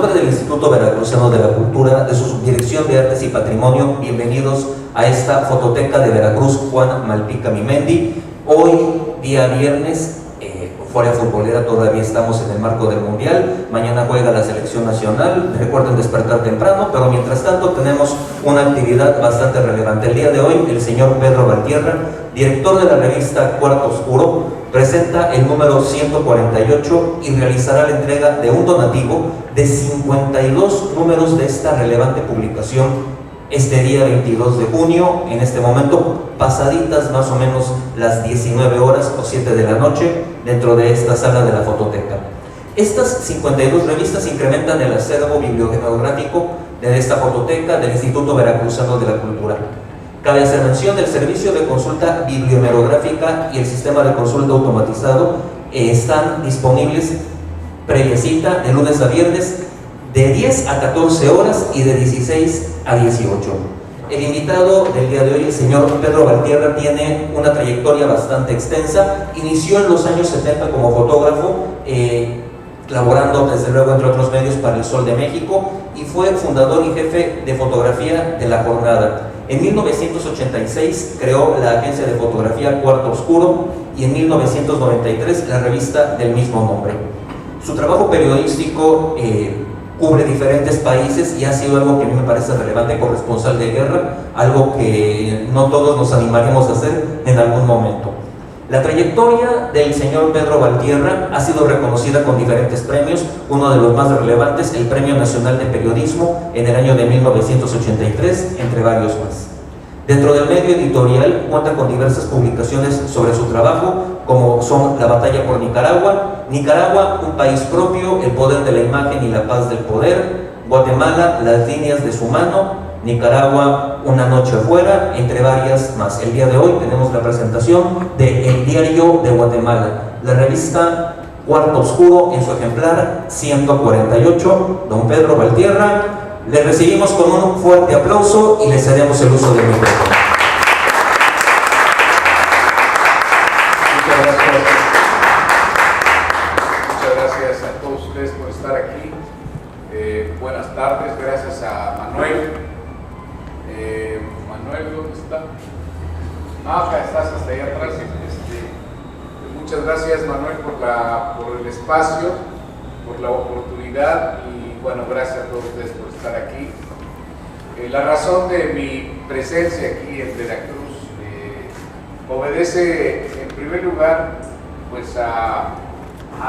nombre del Instituto Veracruzano de la Cultura, de su Subdirección de Artes y Patrimonio, bienvenidos a esta fototeca de Veracruz, Juan Malpica Mimendi. Hoy, día viernes, fuera futbolera, todavía estamos en el marco del Mundial. Mañana juega la selección nacional. Recuerden despertar temprano, pero mientras tanto tenemos una actividad bastante relevante. El día de hoy, el señor Pedro Valtierra, director de la revista Cuarto Oscuro, presenta el número 148 y realizará la entrega de un donativo de 52 números de esta relevante publicación este día 22 de junio, en este momento, pasaditas más o menos las 19 horas o 7 de la noche, dentro de esta sala de la fototeca. Estas 52 revistas incrementan el acervo bibliográfico de esta fototeca del Instituto Veracruzano de la Cultura. Cabe hacer mención del servicio de consulta bibliomerográfica y el sistema de consulta automatizado están disponibles previa cita de lunes a viernes de 10 a 14 horas y de 16 a 18. El invitado del día de hoy, el señor Pedro Valtierra, tiene una trayectoria bastante extensa. Inició en los años 70 como fotógrafo, laborando desde luego entre otros medios para El Sol de México, y fue fundador y jefe de fotografía de La Jornada. En 1986 creó la agencia de fotografía Cuarto Oscuro y en 1993 la revista del mismo nombre. Su trabajo periodístico cubre diferentes países y ha sido algo que a mí me parece relevante, corresponsal de guerra, algo que no todos nos animaremos a hacer en algún momento. La trayectoria del señor Pedro Valtierra ha sido reconocida con diferentes premios, uno de los más relevantes, el Premio Nacional de Periodismo en el año de 1983, entre varios más. Dentro del medio editorial cuenta con diversas publicaciones sobre su trabajo, como son La Batalla por Nicaragua, Nicaragua, un país propio, El poder de la imagen y la paz del poder, Guatemala, Las líneas de su mano, Nicaragua, Una noche afuera, entre varias más. El día de hoy tenemos la presentación de El Diario de Guatemala, la revista Cuarto Oscuro en su ejemplar 148. Don Pedro Valtierra, le recibimos con un fuerte aplauso y le cedemos el uso del micrófono. Muchas gracias a todos ustedes por estar aquí. Buenas tardes, gracias a Manuel. Manuel, ¿dónde está? Acá estás, hasta allá atrás. Muchas gracias, Manuel, por el espacio, por la oportunidad y bueno, gracias a todos ustedes por estar aquí. La razón de mi presencia aquí en Veracruz obedece en primer lugar pues a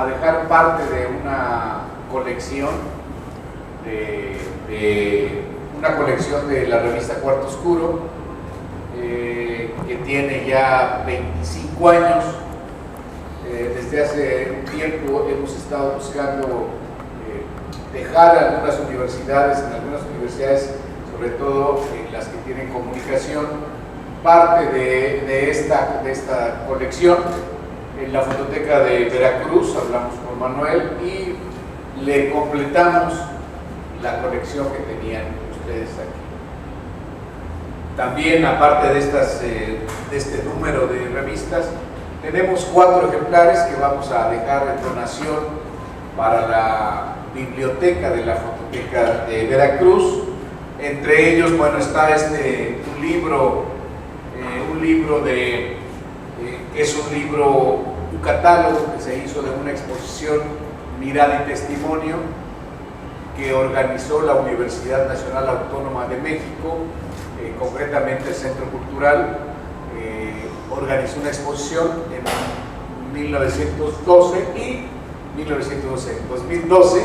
dejar parte de una colección de la revista Cuarto Oscuro que tiene ya 25 años. Desde hace un tiempo hemos estado buscando dejar algunas universidades, sobre todo las que tienen comunicación, parte de esta colección. En la fototeca de Veracruz hablamos con Manuel y le completamos la colección que tenían ustedes aquí. También, aparte de este número de revistas, tenemos 4 ejemplares que vamos a dejar en donación para la biblioteca de la fototeca de Veracruz. Entre ellos, bueno, está un catálogo que se hizo de una exposición Mirada y Testimonio que organizó la Universidad Nacional Autónoma de México, concretamente el Centro Cultural. Organizó una exposición en 1912 y 2012,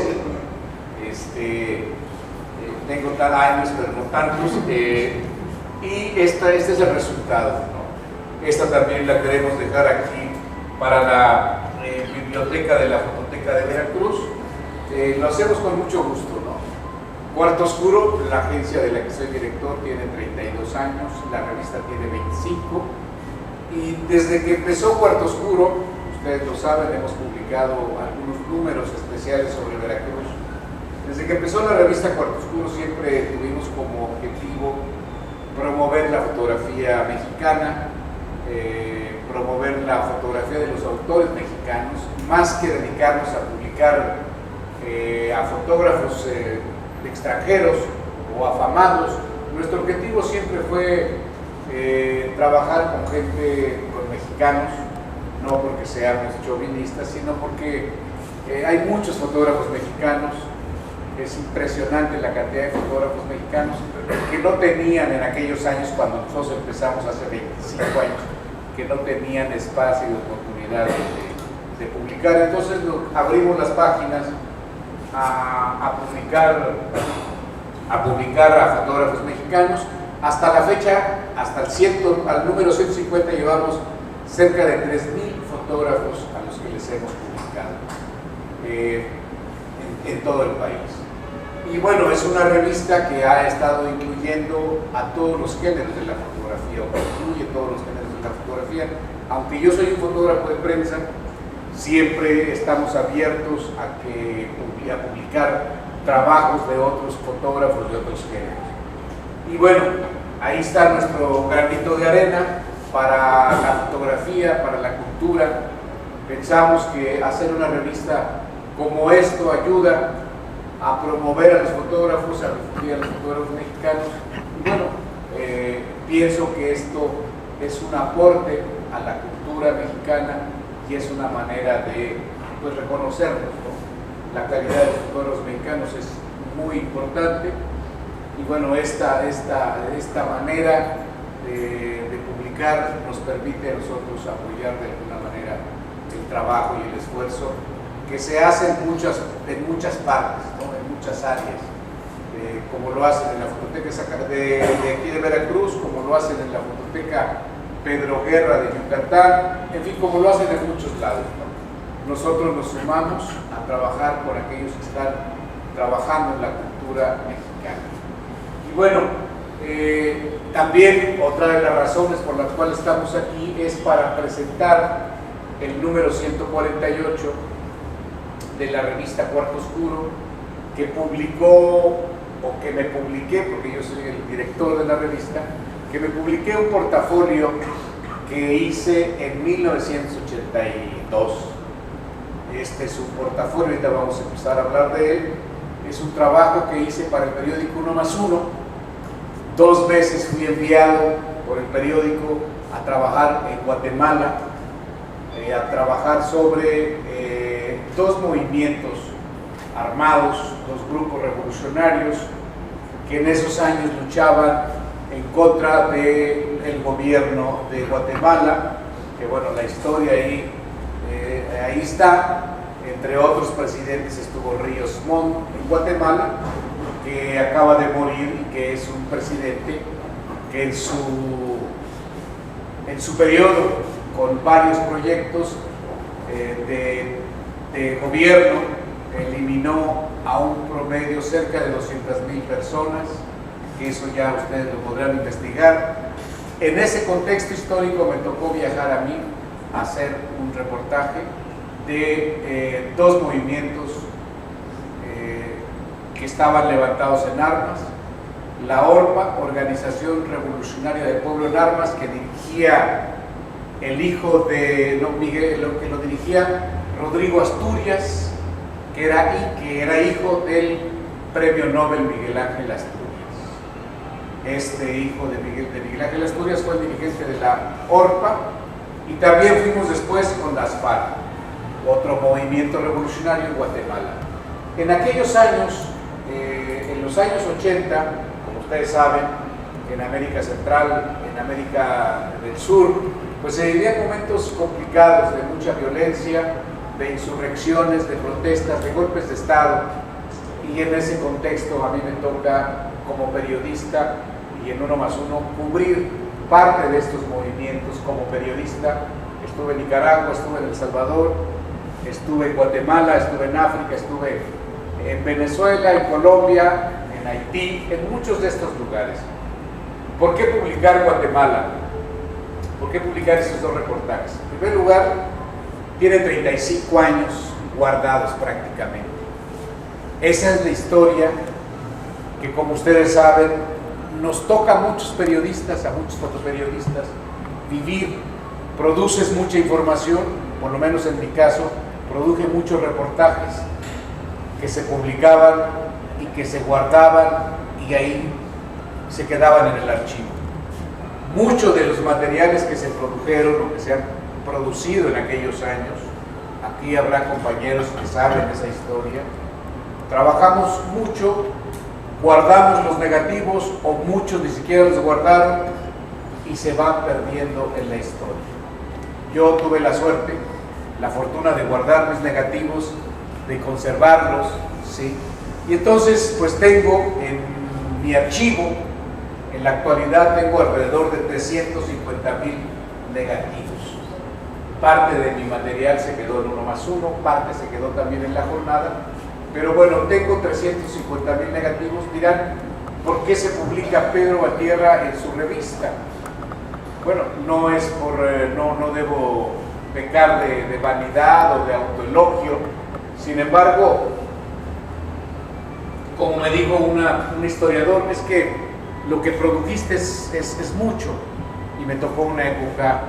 tengo tal años, pero no tantos, y este es el resultado, ¿no? Esta también la queremos dejar aquí para la biblioteca de la fototeca de Veracruz. Lo hacemos con mucho gusto, ¿no? Cuarto Oscuro, la agencia de la que soy director, tiene 32 años, la revista tiene 25, y desde que empezó Cuarto Oscuro, ustedes lo saben, hemos publicado algunos números especiales sobre Veracruz. Desde que empezó la revista Cuarto Oscuro siempre tuvimos como objetivo promover la fotografía mexicana, promover la fotografía de los autores mexicanos, más que dedicarnos a publicar a fotógrafos extranjeros o afamados. Nuestro objetivo siempre fue trabajar con gente, con mexicanos, no porque seamos chauvinistas, sino porque hay muchos fotógrafos mexicanos. Es impresionante la cantidad de fotógrafos mexicanos que no tenían en aquellos años, cuando nosotros empezamos hace 25 años, que no tenían espacio y oportunidad de publicar. Entonces abrimos las páginas a publicar a fotógrafos mexicanos. Hasta la fecha, hasta al número 150, llevamos cerca de 3.000 fotógrafos a los que les hemos publicado en todo el país. Y bueno, es una revista que ha estado incluyendo a todos los géneros de la fotografía, o que incluye todos los géneros de la fotografía. Aunque yo soy un fotógrafo de prensa, siempre estamos abiertos a publicar trabajos de otros fotógrafos de otros géneros. Y bueno, ahí está nuestro granito de arena para la fotografía, para la cultura. Pensamos que hacer una revista como esto ayuda a promover a los fotógrafos, a difundir a los fotógrafos mexicanos. Y bueno, pienso que esto es un aporte a la cultura mexicana y es una manera de reconocernos, ¿no? La calidad de los fotógrafos mexicanos es muy importante y bueno, esta manera de publicar nos permite a nosotros apoyar de alguna manera el trabajo y el esfuerzo que se hace en muchas partes, ¿no? En muchas áreas, como lo hacen en la fototeca de aquí de Veracruz, como lo hacen en la fototeca Pedro Guerra de Yucatán, en fin, como lo hacen en muchos lados, ¿no? Nosotros nos sumamos a trabajar por aquellos que están trabajando en la cultura mexicana. Y bueno, también otra de las razones por las cuales estamos aquí es para presentar el número 148 de la revista Cuarto Oscuro, que publicó, o que me publiqué, porque yo soy el director de la revista, que me publiqué un portafolio que hice en 1982. Este es un portafolio, ahorita vamos a empezar a hablar de él. Es un trabajo que hice para el periódico 1+1. 2 veces fui enviado por el periódico a trabajar en Guatemala, a trabajar sobre 2 movimientos armados, 2 grupos revolucionarios que en esos años luchaban en contra del gobierno de Guatemala, que bueno, la historia ahí está. Entre otros presidentes estuvo Ríos Montt en Guatemala, que acaba de morir y que es un presidente que en su periodo, con varios proyectos de gobierno, eliminó a un promedio cerca de 200,000 personas, que eso ya ustedes lo podrán investigar. En ese contexto histórico me tocó viajar a mí a hacer un reportaje de 2 movimientos que estaban levantados en armas. La ORPA, Organización Revolucionaria del Pueblo en Armas, que dirigía el hijo de Miguel, que lo dirigía Rodrigo Asturias, que era hijo del premio Nobel Miguel Ángel Asturias. Este hijo de Miguel Ángel Asturias fue el dirigente de la ORPA, y también fuimos después con las FARC, otro movimiento revolucionario en Guatemala. En aquellos años, en los años 80, como ustedes saben, en América Central, en América del Sur, pues se vivían momentos complicados de mucha violencia, de insurrecciones, de protestas, de golpes de Estado, y en ese contexto a mí me toca, como periodista y en 1+1, cubrir parte de estos movimientos como periodista. Estuve en Nicaragua, estuve en El Salvador, estuve en Guatemala, estuve en África, estuve en Venezuela, en Colombia, en Haití, en muchos de estos lugares. ¿Por qué publicar Guatemala? ¿Por qué publicar esos 2 reportajes? En primer lugar, tiene 35 años guardados prácticamente. Esa es la historia que, como ustedes saben, nos toca a muchos periodistas, a muchos fotoperiodistas, vivir. Produces mucha información, por lo menos en mi caso, produje muchos reportajes, que se publicaban y que se guardaban y ahí se quedaban en el archivo. Muchos de los materiales que se produjeron o que se han producido en aquellos años, aquí habrá compañeros que saben esa historia, trabajamos mucho, guardamos los negativos o muchos ni siquiera los guardaron y se van perdiendo en la historia. Yo tuve la suerte, la fortuna de guardar mis negativos, de conservarlos, ¿sí? Y entonces pues tengo en mi archivo, en la actualidad tengo alrededor de 350,000 negativos. Parte de mi material se quedó en 1+1, parte se quedó también en la jornada, pero bueno, tengo 350,000 negativos. Dirán, ¿por qué se publica Pedro Valtierra en su revista? Bueno, no es por, no debo pecar de vanidad o de autoelogio. Sin embargo, como me dijo un historiador, es que lo que produjiste es mucho, y me tocó una época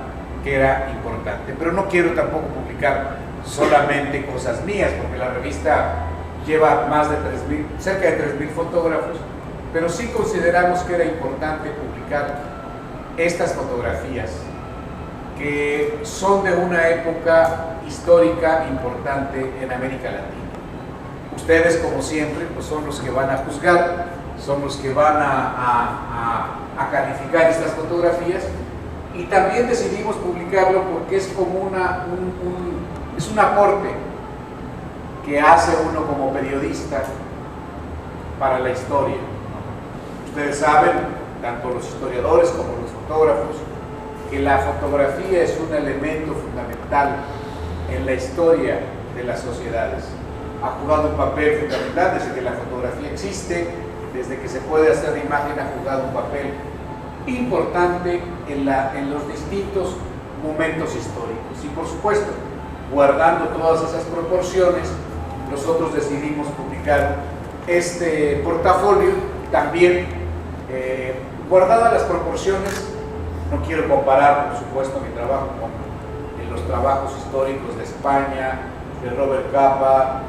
que era importante. Pero no quiero tampoco publicar solamente cosas mías, porque la revista lleva más de 3,000, cerca de 3,000 fotógrafos, pero sí consideramos que era importante publicar estas fotografías que son de una época histórica importante en América Latina. Ustedes, como siempre, pues son los que van a juzgar, son los que van a calificar estas fotografías, y también decidimos publicarlo porque es como es un aporte que hace uno como periodista para la historia. Ustedes saben, tanto los historiadores como los fotógrafos, que la fotografía es un elemento fundamental en la historia de las sociedades. Ha jugado un papel fundamental desde que la fotografía existe, desde que se puede hacer imagen, ha jugado un papel importante en los distintos momentos históricos. Y por supuesto, guardando todas esas proporciones, nosotros decidimos publicar este portafolio también guardadas las proporciones. No quiero comparar, por supuesto, mi trabajo con los trabajos históricos de España, de Robert Capa,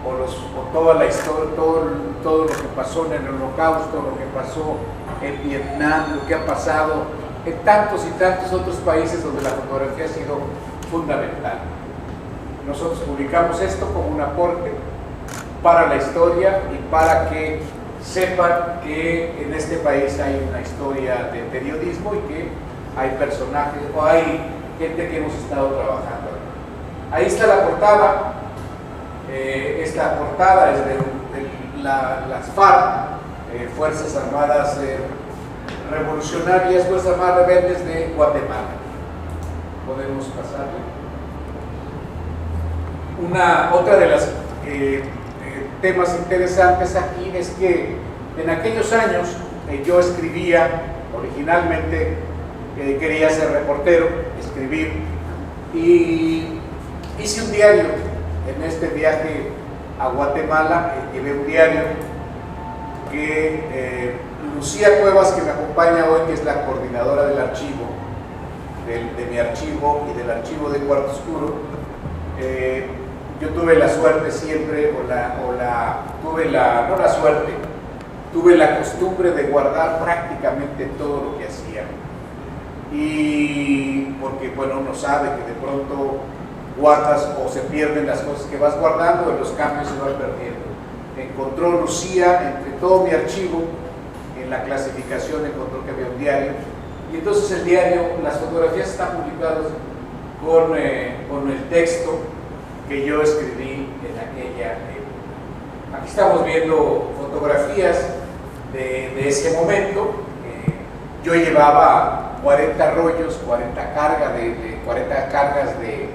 o toda la historia, todo lo que pasó en el Holocausto, lo que pasó en Vietnam, lo que ha pasado en tantos y tantos otros países donde la fotografía ha sido fundamental. Nosotros publicamos esto como un aporte para la historia y para que sepan que en este país hay una historia de periodismo y que hay personajes o hay gente que hemos estado trabajando. Ahí está la portada. Esta portada es de las FARC, Fuerzas Armadas Revolucionarias, Fuerzas Armadas Rebeldes de Guatemala. Podemos pasarle. Otra de las temas interesantes aquí es que en aquellos años yo escribía, originalmente quería ser reportero, escribir, y hice un diario. En este viaje a Guatemala llevé un diario que Lucía Cuevas, que me acompaña hoy, que es la coordinadora del archivo, de mi archivo y del archivo de Cuarto Oscuro. Yo tuve la suerte siempre, tuve la costumbre de guardar prácticamente todo lo que hacía. Y porque, bueno, uno sabe que de pronto guardas o se pierden las cosas que vas guardando, en los cambios se van perdiendo. Encontró Lucía, entre todo mi archivo, en la clasificación encontró que había un diario, y entonces el diario, las fotografías están publicadas con el texto que yo escribí en aquella época. Aquí estamos viendo fotografías de ese momento. Yo llevaba 40 rollos, 40 cargas de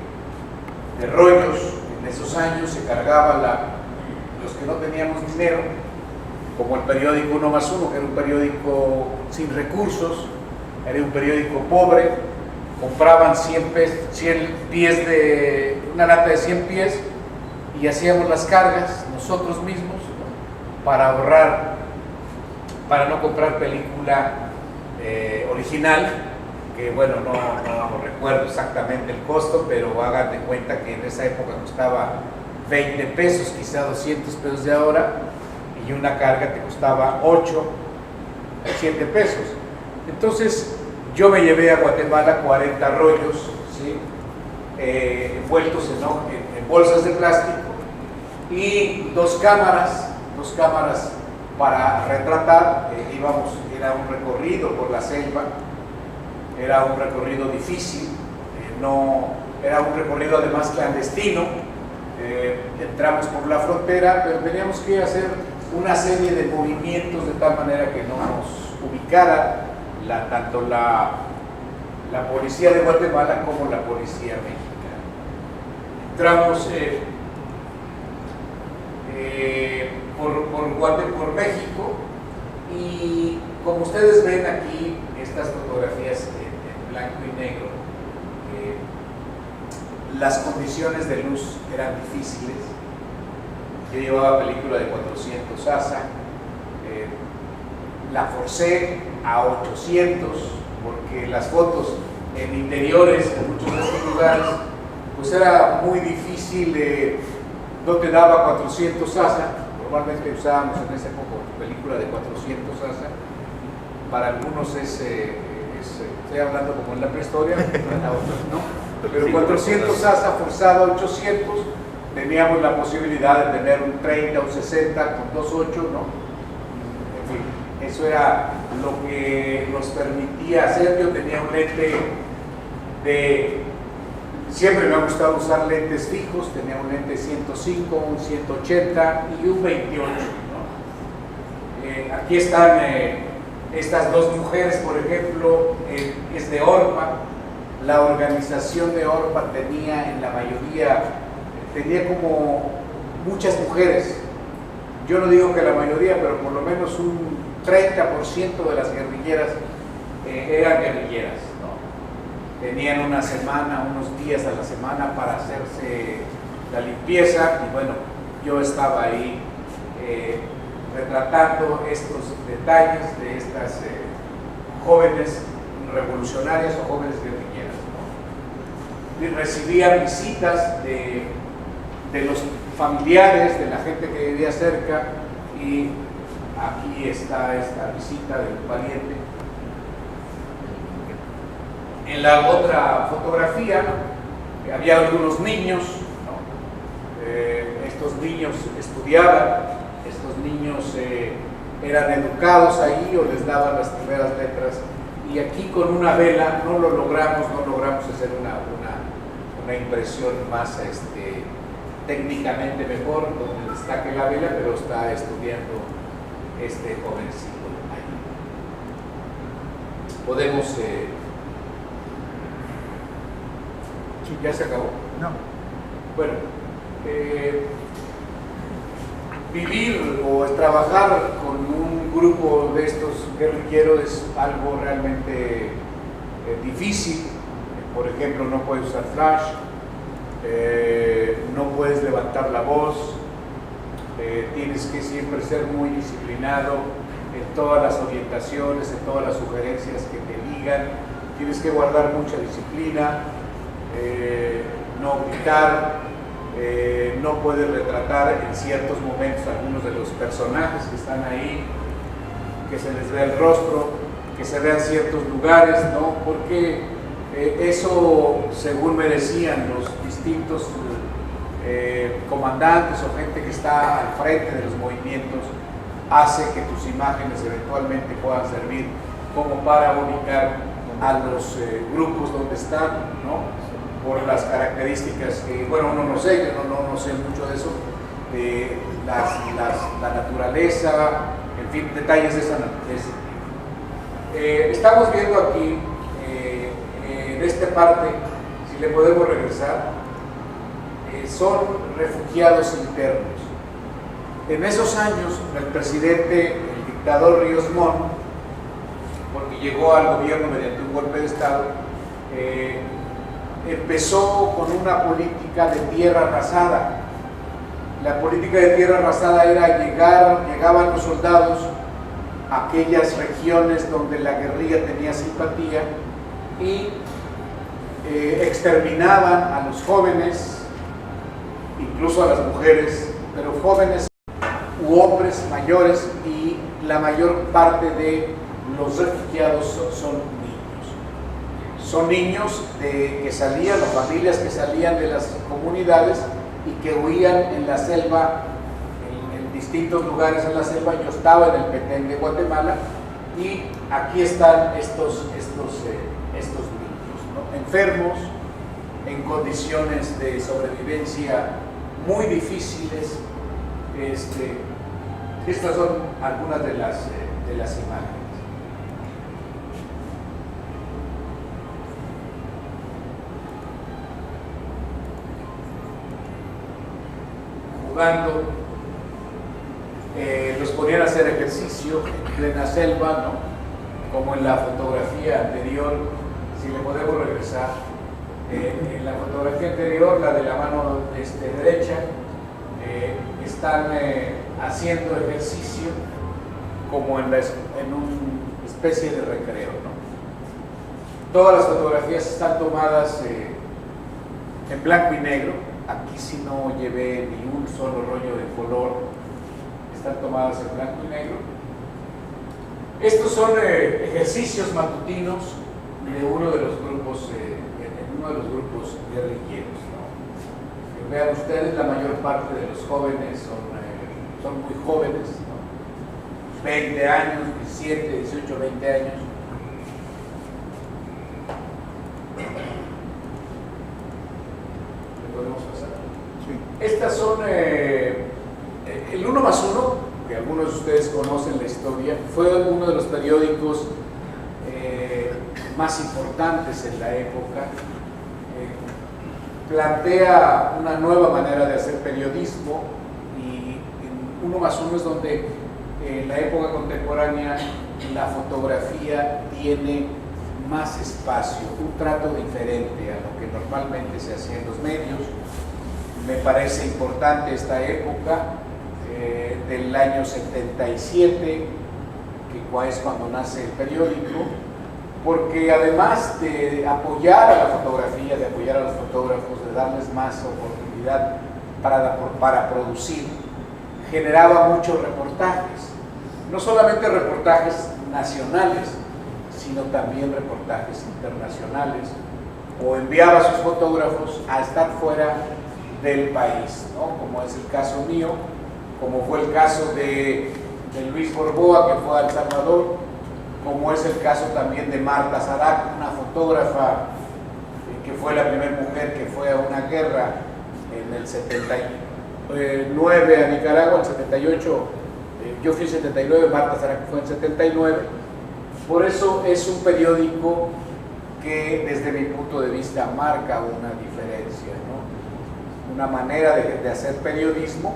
rollos. En esos años se cargaba los que no teníamos dinero, como el periódico 1+1, que era un periódico sin recursos, era un periódico pobre. Compraban 100 pies una lata de 100 pies y hacíamos las cargas nosotros mismos para ahorrar, para no comprar película original, que bueno, no recuerdo exactamente el costo, pero hagan de cuenta que en esa época costaba 20 pesos, quizá 200 pesos de ahora, y una carga te costaba 8, 7 pesos. Entonces yo me llevé a Guatemala 40 rollos, ¿sí? Envueltos en bolsas de plástico, y dos cámaras para retratar. Era un recorrido por la selva, era un recorrido difícil, no era un recorrido además clandestino. Entramos por la frontera, pero teníamos que hacer una serie de movimientos de tal manera que no nos ubicara tanto la policía de Guatemala como la policía mexicana. Entramos por México, y como ustedes ven aquí, estas fotografías en blanco y negro, las condiciones de luz eran difíciles. Yo llevaba película de 400 ASA, la forcé a 800, porque las fotos en interiores en muchos de estos lugares, pues era muy difícil, no te daba 400 ASA. Normalmente usábamos en esa época película de 400 ASA. Para algunos estoy hablando como en la prehistoria, para otros no. Pero 400 ASA forzado a 800, teníamos la posibilidad de tener un 30 o 60 con 2.8, ¿no? En fin, eso era lo que nos permitía hacer. Yo tenía un lente siempre me ha gustado usar lentes fijos, tenía un lente 105, un 180 y un 28, ¿no? Aquí están estas dos mujeres, por ejemplo, es de ORPA. La organización de ORPA tenía como muchas mujeres. Yo no digo que la mayoría, pero por lo menos un 30% de las guerrilleras eran guerrilleras, ¿no? Tenían una semana, unos días a la semana para hacerse la limpieza, y bueno, yo estaba ahí retratando estos detalles de estas jóvenes revolucionarias o jóvenes guerrilleras, ¿no? Y recibía visitas de los familiares, de la gente que vivía cerca, y aquí está esta visita del pariente. En la otra fotografía, ¿no? Había algunos niños, ¿no? Estos niños estudiaban, estos niños eran educados ahí o les daban las primeras letras, y aquí con una vela no logramos hacer una impresión más técnicamente mejor, donde destaque la vela, pero está estudiando este jovencito ahí. Podemos... ¿Ya se acabó? No. Bueno, vivir o trabajar con un grupo de estos guerrilleros es algo realmente difícil. Por ejemplo, no puedes usar flash, no puedes levantar la voz, tienes que siempre ser muy disciplinado en todas las orientaciones, en todas las sugerencias que te digan. Tienes que guardar mucha disciplina, no gritar, no puedes retratar en ciertos momentos algunos de los personajes que están ahí, que se les vea el rostro, que se vean ciertos lugares, ¿no? Porque eso, según me decían los distintos comandantes o gente que está al frente de los movimientos, hace que tus imágenes eventualmente puedan servir como para ubicar a los grupos donde están, ¿no? Por las características que, bueno, uno no sé, yo no sé mucho de eso, la naturaleza, en fin, detalles de esa naturaleza. Estamos viendo aquí, en esta parte, si le podemos regresar, son refugiados internos. En esos años, el presidente, el dictador Ríos Montt, porque llegó al gobierno mediante un golpe de Estado, empezó con una política de tierra arrasada. La política de tierra arrasada era llegaban los soldados a aquellas regiones donde la guerrilla tenía simpatía y exterminaban a los jóvenes incluso a las mujeres, pero jóvenes u hombres mayores, y la mayor parte de los refugiados son niños. Son niños que salían, o familias que salían de las comunidades y que huían en la selva, en distintos lugares en la selva. Yo estaba en el Petén de Guatemala y aquí están estos niños, ¿no? Enfermos, en condiciones de sobrevivencia muy difíciles. Estas son algunas de las imágenes. Jugando, los ponían a hacer ejercicio en plena selva, ¿no? Como en la fotografía anterior, si le podemos regresar. En la fotografía anterior, la de la mano derecha, están haciendo ejercicio como en una especie de recreo, ¿no? Todas las fotografías están tomadas en blanco y negro. Aquí sí no llevé ni un solo rollo de color, están tomadas en blanco y negro. Estos son ejercicios matutinos de uno de los grupos guerrilleros, ¿no? Vean ustedes, la mayor parte de los jóvenes son muy jóvenes, ¿no? 20 años, 17, 18, 20 años. ¿Le podemos pasar? Sí. Estas son el 1+1, que algunos de ustedes conocen la historia, fue uno de los periódicos más importantes en la época. Plantea una nueva manera de hacer periodismo, y en 1+1 es donde en la época contemporánea la fotografía tiene más espacio, un trato diferente a lo que normalmente se hacía en los medios. Me parece importante esta época del año 77, que es cuando nace el periódico, porque además de apoyar a la fotografía, de apoyar a los fotógrafos, de darles más oportunidad para producir, generaba muchos reportajes, no solamente reportajes nacionales, sino también reportajes internacionales, o enviaba a sus fotógrafos a estar fuera del país, ¿no? Como es el caso mío, como fue el caso de Luis Borboa, que fue a El Salvador, como es el caso también de Marta Sarac, una fotógrafa que fue la primera mujer que fue a una guerra en el 79 a Nicaragua, en el 78, yo fui en 79, Marta Sarac fue en 79. Por eso es un periódico que desde mi punto de vista marca una diferencia, ¿no? Una manera de hacer periodismo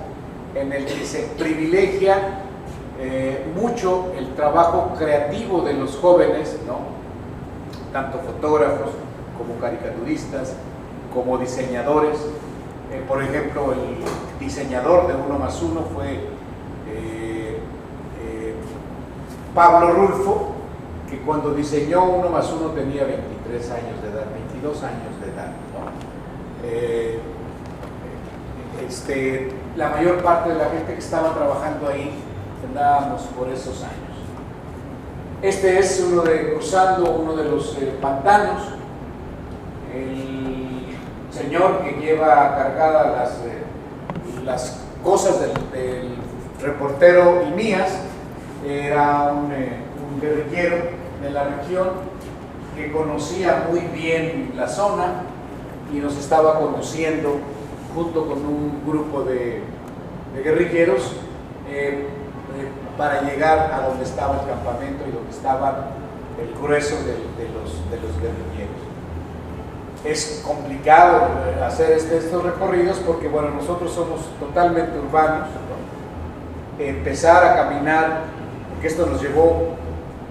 en el que se privilegia mucho el trabajo creativo de los jóvenes, ¿no? Tanto fotógrafos como caricaturistas, como diseñadores. Por ejemplo, el diseñador de 1+1 fue Pablo Rulfo, que cuando diseñó 1+1 tenía 23 años de edad, 22 años de edad, ¿no? La mayor parte de la gente que estaba trabajando ahí andábamos por esos años. Este es cruzando uno de los pantanos. El señor que lleva cargadas las cosas del reportero y mías era un guerrillero de la región que conocía muy bien la zona y nos estaba conduciendo junto con un grupo de guerrilleros para llegar a donde estaba el campamento y donde estaba el grueso de los guerrilleros. Es complicado hacer estos recorridos porque, bueno, nosotros somos totalmente urbanos, ¿no? Empezar a caminar, porque esto nos llevó,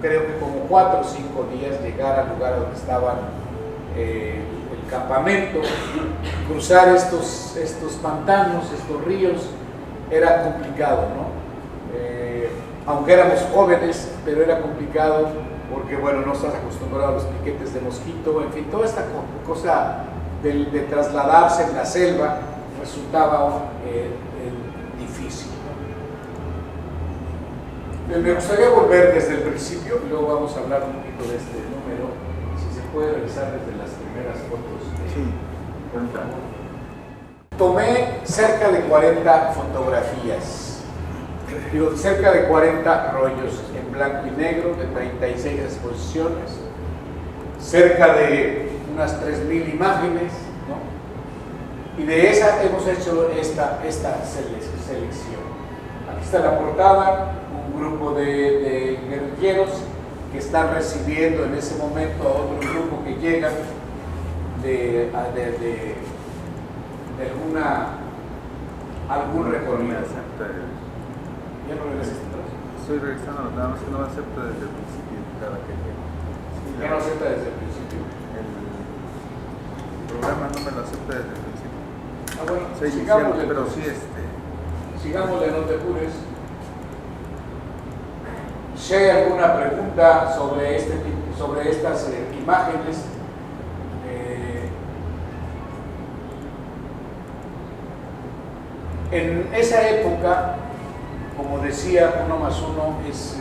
creo que como 4 o 5 días, llegar al lugar donde estaba el campamento, cruzar estos pantanos, estos ríos, era complicado, ¿no? Aunque éramos jóvenes, pero era complicado porque, bueno, no estás acostumbrado a los piquetes de mosquito, en fin, toda esta cosa de trasladarse en la selva resultaba difícil. Me gustaría volver desde el principio y luego vamos a hablar un poquito de este número, si se puede revisar desde las primeras fotos. Sí. Tomé cerca de 40 fotografías, digo, cerca de 40 rollos en blanco y negro de 36 exposiciones, cerca de unas 3.000 imágenes, ¿no? Y de esa hemos hecho esta selección. Aquí está la portada, un grupo de guerrilleros que están recibiendo en ese momento a otro grupo que llega de algún recorrido. ¿Ya no regresaste atrás? Estoy revisando, nada más que no acepta desde el principio cada que llega. Sí, ¿Ya no acepta desde el principio? El programa no me lo acepta desde el principio. Ah, bueno, Sí, sigámosle, pero entonces. sí, Sigámosle, no te apures. Si hay alguna pregunta sobre sobre estas imágenes, en esa época, como decía, 1+1 es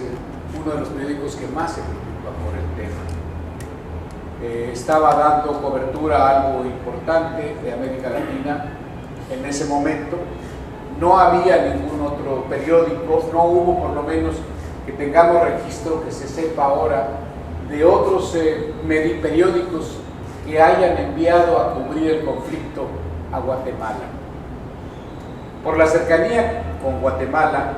uno de los periódicos que más se preocupa por el tema. Estaba dando cobertura a algo importante de América Latina en ese momento. No había ningún otro periódico, no hubo por lo menos que tengamos registro, que se sepa ahora, de otros periódicos que hayan enviado a cubrir el conflicto a Guatemala. Por la cercanía con Guatemala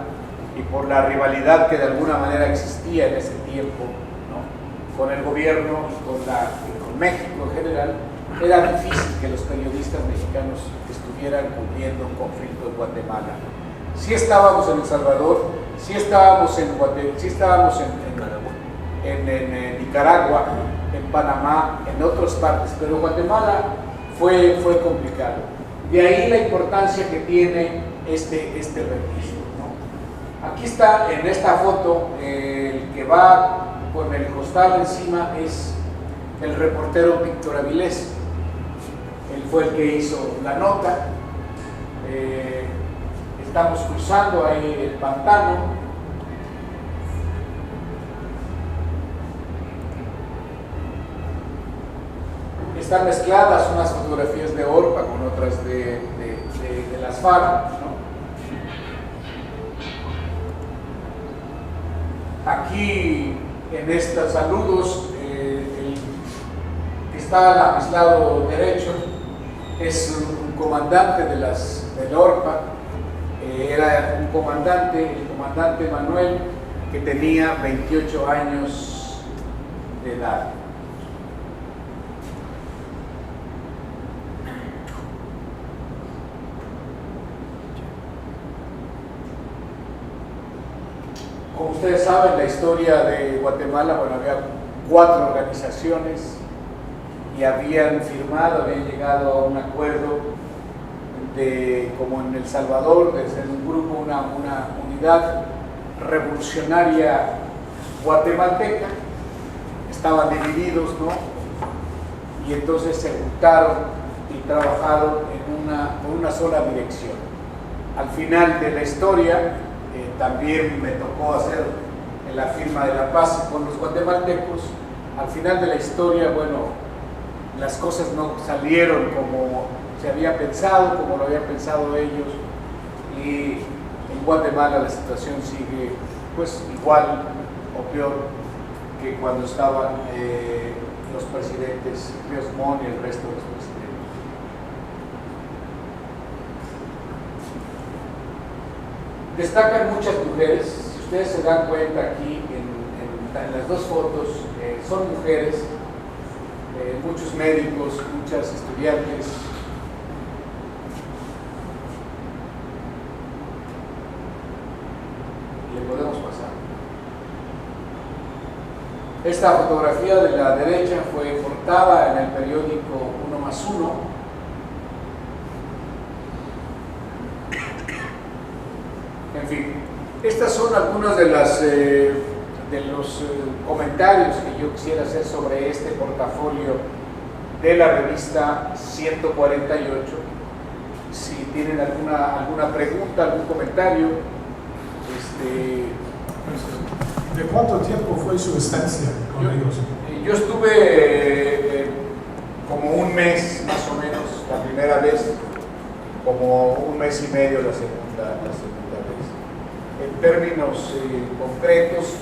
y por la rivalidad que de alguna manera existía en ese tiempo, ¿no?, con el gobierno y con México en general, era difícil que los periodistas mexicanos estuvieran cubriendo un conflicto en Guatemala. Sí estábamos en El Salvador, sí estábamos en Nicaragua, en Panamá, en otras partes, pero Guatemala fue complicado. De ahí la importancia que tiene este registro, ¿no? Aquí está, en esta foto, el que va con el costal encima es el reportero Víctor Avilés. Él fue el que hizo la nota. Estamos cruzando ahí el pantano. Están mezcladas unas fotografías de Orpa con otras de las FARC, ¿no? Aquí en estos saludos, el que está a mi lado derecho es un comandante del Orpa. Era un comandante, el comandante Manuel, que tenía 28 años de edad. Como ustedes saben, la historia de Guatemala, bueno, había 4 organizaciones y habían llegado a un acuerdo como en El Salvador, de ser un grupo, una unidad revolucionaria guatemalteca. Estaban divididos, ¿no? Y entonces se juntaron y trabajaron con una sola dirección. Al final de la historia, también me tocó hacer la firma de la paz con los guatemaltecos. Al final de la historia, bueno, las cosas no salieron como se había pensado, como lo habían pensado ellos, y en Guatemala la situación sigue pues igual o peor que cuando estaban los presidentes Ríos Montt y el resto de los presidentes. Destacan muchas mujeres. Si ustedes se dan cuenta aquí en las 2 fotos, son mujeres, muchos médicos, muchas estudiantes. Le podemos pasar. Esta fotografía de la derecha fue portada en el periódico 1+1. En fin, estas son algunos de los comentarios que yo quisiera hacer sobre este portafolio de la revista 148. Si tienen alguna pregunta, algún comentario. ¿De cuánto tiempo fue su estancia con ellos? Yo estuve como un mes más o menos la primera vez, como un mes y medio la segunda vez. En términos concretos,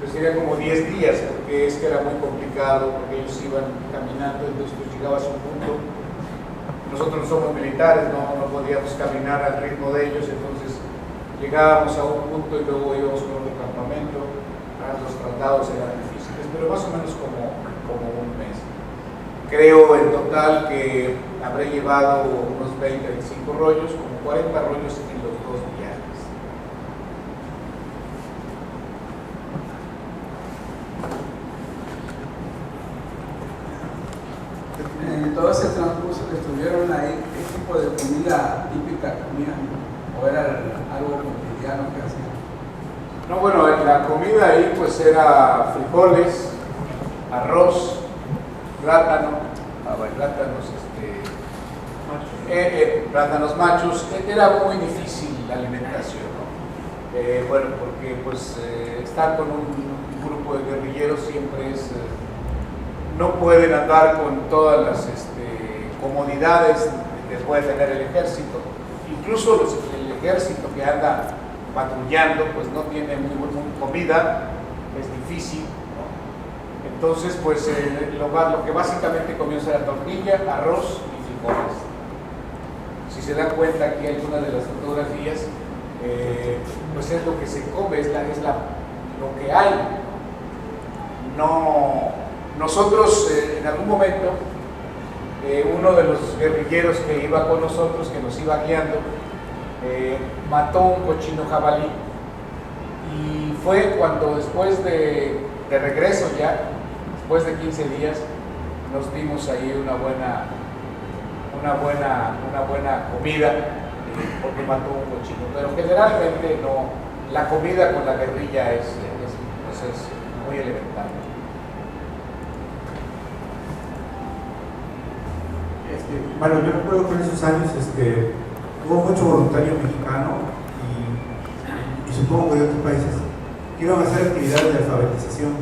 pues sería como 10 días, porque es que era muy complicado, porque ellos iban caminando, entonces tú llegabas a un punto. Nosotros no somos militares, no podíamos caminar al ritmo de ellos, entonces llegábamos a un punto y luego íbamos con otro campamento. Los traslados eran difíciles, pero más o menos como un mes. Creo en total que habré llevado unos 20-25 rollos, como 40 rollos en los 2 viajes. En todo ese transcurso que estuvieron ahí, ¿qué tipo de comida típica comían? ¿O era algo cotidiano que hacían? No, bueno, la comida ahí pues era frijoles, arroz, plátanos, plátanos machos. Era muy difícil la alimentación, ¿no? Bueno, porque pues estar con un grupo de guerrilleros siempre es... no pueden andar con todas las comodidades que puede tener el ejército. Incluso el ejército que anda patrullando, pues no tiene muy buena comida, es difícil, ¿no? Entonces, pues lo que básicamente comió era tortilla, arroz y frijoles. Si se dan cuenta aquí algunas de las fotografías, pues es lo que se come, lo que hay. No, nosotros en algún momento, uno de los guerrilleros que iba con nosotros, que nos iba guiando, mató un cochino jabalí, y fue cuando después de regreso ya, después de 15 días, nos dimos ahí una buena comida, porque mató un cochino. Pero generalmente no, la comida con la guerrilla es muy elemental. Bueno, yo recuerdo que en esos años hubo mucho voluntario mexicano y supongo que de otros países que iban a hacer actividades de alfabetización.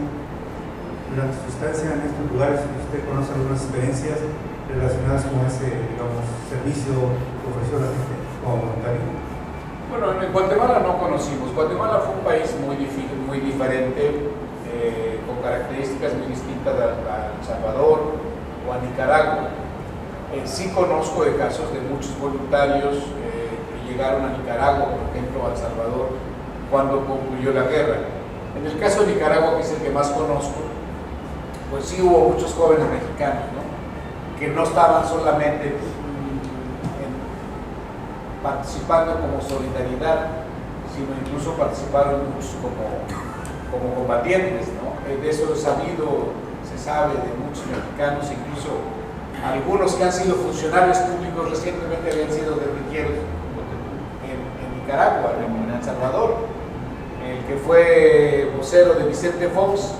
Durante su estancia en estos lugares, ¿usted conoce algunas experiencias relacionadas con ese, digamos, servicio que ofreció la gente como voluntario? Bueno, en Guatemala no conocimos. Guatemala fue un país muy diferente, con características muy distintas a El Salvador o a Nicaragua. Sí conozco de casos de muchos voluntarios que llegaron a Nicaragua, por ejemplo, a El Salvador, cuando concluyó la guerra. En el caso de Nicaragua, que es el que más conozco, pues sí hubo muchos jóvenes mexicanos, ¿no? Que no estaban solamente participando como solidaridad, sino incluso participaron muchos como combatientes, ¿no? De eso se sabe de muchos mexicanos, incluso algunos que han sido funcionarios públicos recientemente habían sido guerrilleros en Nicaragua, en El Salvador. El que fue vocero de Vicente Fox,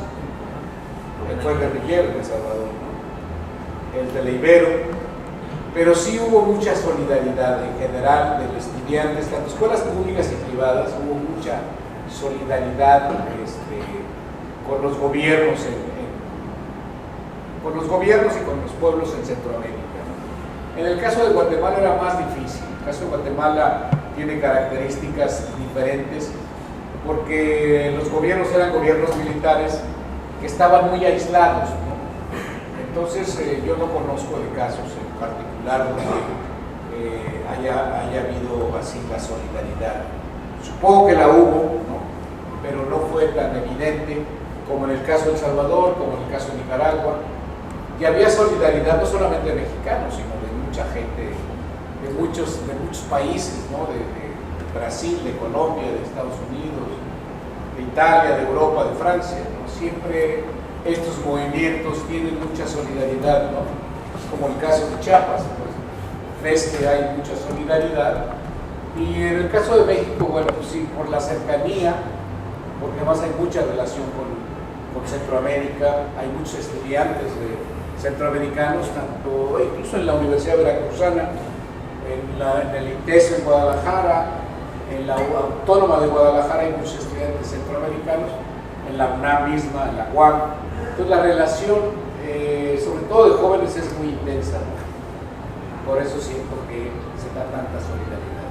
él fue guerrillero en El Salvador, ¿no? El de Leibero. Pero sí hubo mucha solidaridad en general de los estudiantes, tanto escuelas públicas y privadas, hubo mucha solidaridad con los gobiernos con los gobiernos y con los pueblos en Centroamérica, ¿no? En el caso de Guatemala era más difícil. El caso de Guatemala tiene características diferentes porque los gobiernos eran gobiernos militares que estaban muy aislados, ¿no? Entonces yo no conozco de casos en particular donde haya habido así la solidaridad. Supongo que la hubo, ¿no? Pero no fue tan evidente como en el caso de El Salvador, como en el caso de Nicaragua. Y había solidaridad no solamente de mexicanos, sino de mucha gente, de muchos países, ¿no? De Brasil, de Colombia, de Estados Unidos, de Italia, de Europa, de Francia, ¿no? Siempre estos movimientos tienen mucha solidaridad, ¿no? Como el caso de Chiapas, pues ves que hay mucha solidaridad. Y en el caso de México, bueno, pues sí, por la cercanía, porque además hay mucha relación con Centroamérica, hay muchos estudiantes centroamericanos, tanto incluso en la Universidad Veracruzana, en el ITESO en Guadalajara, en la Autónoma de Guadalajara hay muchos estudiantes centroamericanos, en la UNAM misma, en la UAM. Entonces la relación, sobre todo de jóvenes, es muy intensa, ¿no? Por eso siento que se da tanta solidaridad.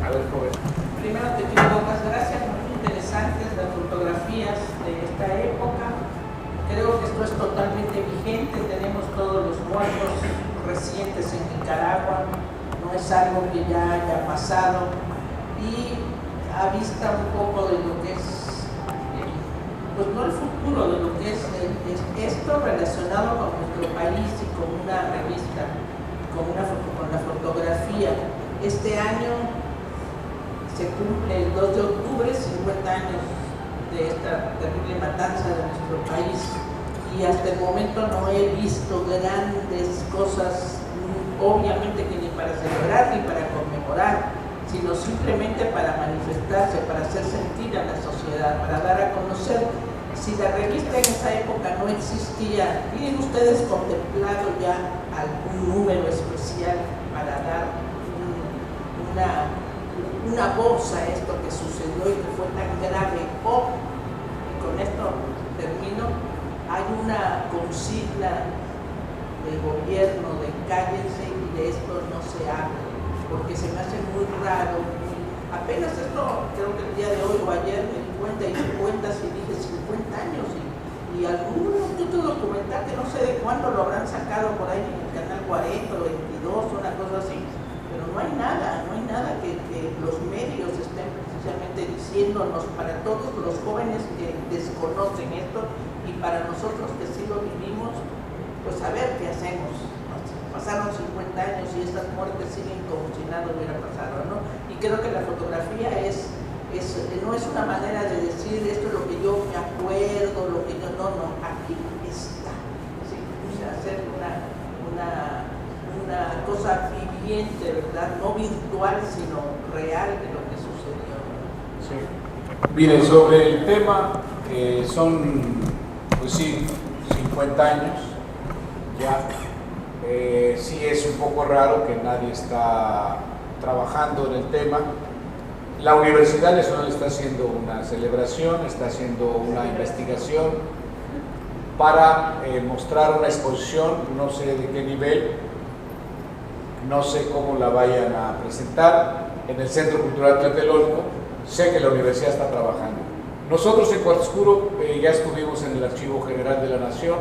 A ver, joven. Primero te quiero dar las gracias, muy interesantes las fotografías de esta época. Creo que esto es totalmente vigente, tenemos todos los muertos recientes en Nicaragua, no es algo que ya haya pasado, y a vista un poco de lo que es, pues no el futuro, de lo que es esto relacionado con nuestro país y con una revista, con la fotografía. Este año se cumple el 2 de octubre, 50 años de esta terrible matanza de nuestro país, y hasta el momento no he visto grandes cosas, obviamente que ni para celebrar ni para conmemorar, sino simplemente para manifestarse, para hacer sentir a la sociedad, para dar a conocer. Si la revista en esa época no existía, ¿tienen ustedes contemplado ya algún número especial para dar una voz a esto que sucedió y que fue tan grave? O, y con esto termino, hay una consigna del gobierno de cállense y de esto no se habla, porque se me hace muy raro. Apenas esto, creo que el día de hoy o ayer me di cuenta y dije 50 años y algún otro documental que no sé de cuándo lo habrán sacado por ahí en el canal 40 o 22, una cosa así, pero no hay nada que los medios estén precisamente diciéndonos, para todos los jóvenes que desconocen esto y para nosotros que sí lo vivimos, pues a ver qué hacemos. Pasaron 50 años y estas muertes siguen como si nada hubiera pasado, ¿no? Y creo que la fotografía no es una manera de decir esto es lo que yo me acuerdo, lo que yo no, aquí está. ¿Sí? O sea, hacer una cosa viviente, ¿verdad? No virtual, sino real de lo que sucedió. Sí. Miren, sobre el tema, son, pues sí, 50 años ya. Sí es un poco raro que nadie está trabajando en el tema. La Universidad Nacional está haciendo una celebración, está haciendo una investigación para mostrar una exposición, no sé de qué nivel, no sé cómo la vayan a presentar en el Centro Cultural Tlatelolco. Sé que la universidad está trabajando. Nosotros en Cuarto Oscuro ya estuvimos en el Archivo General de la Nación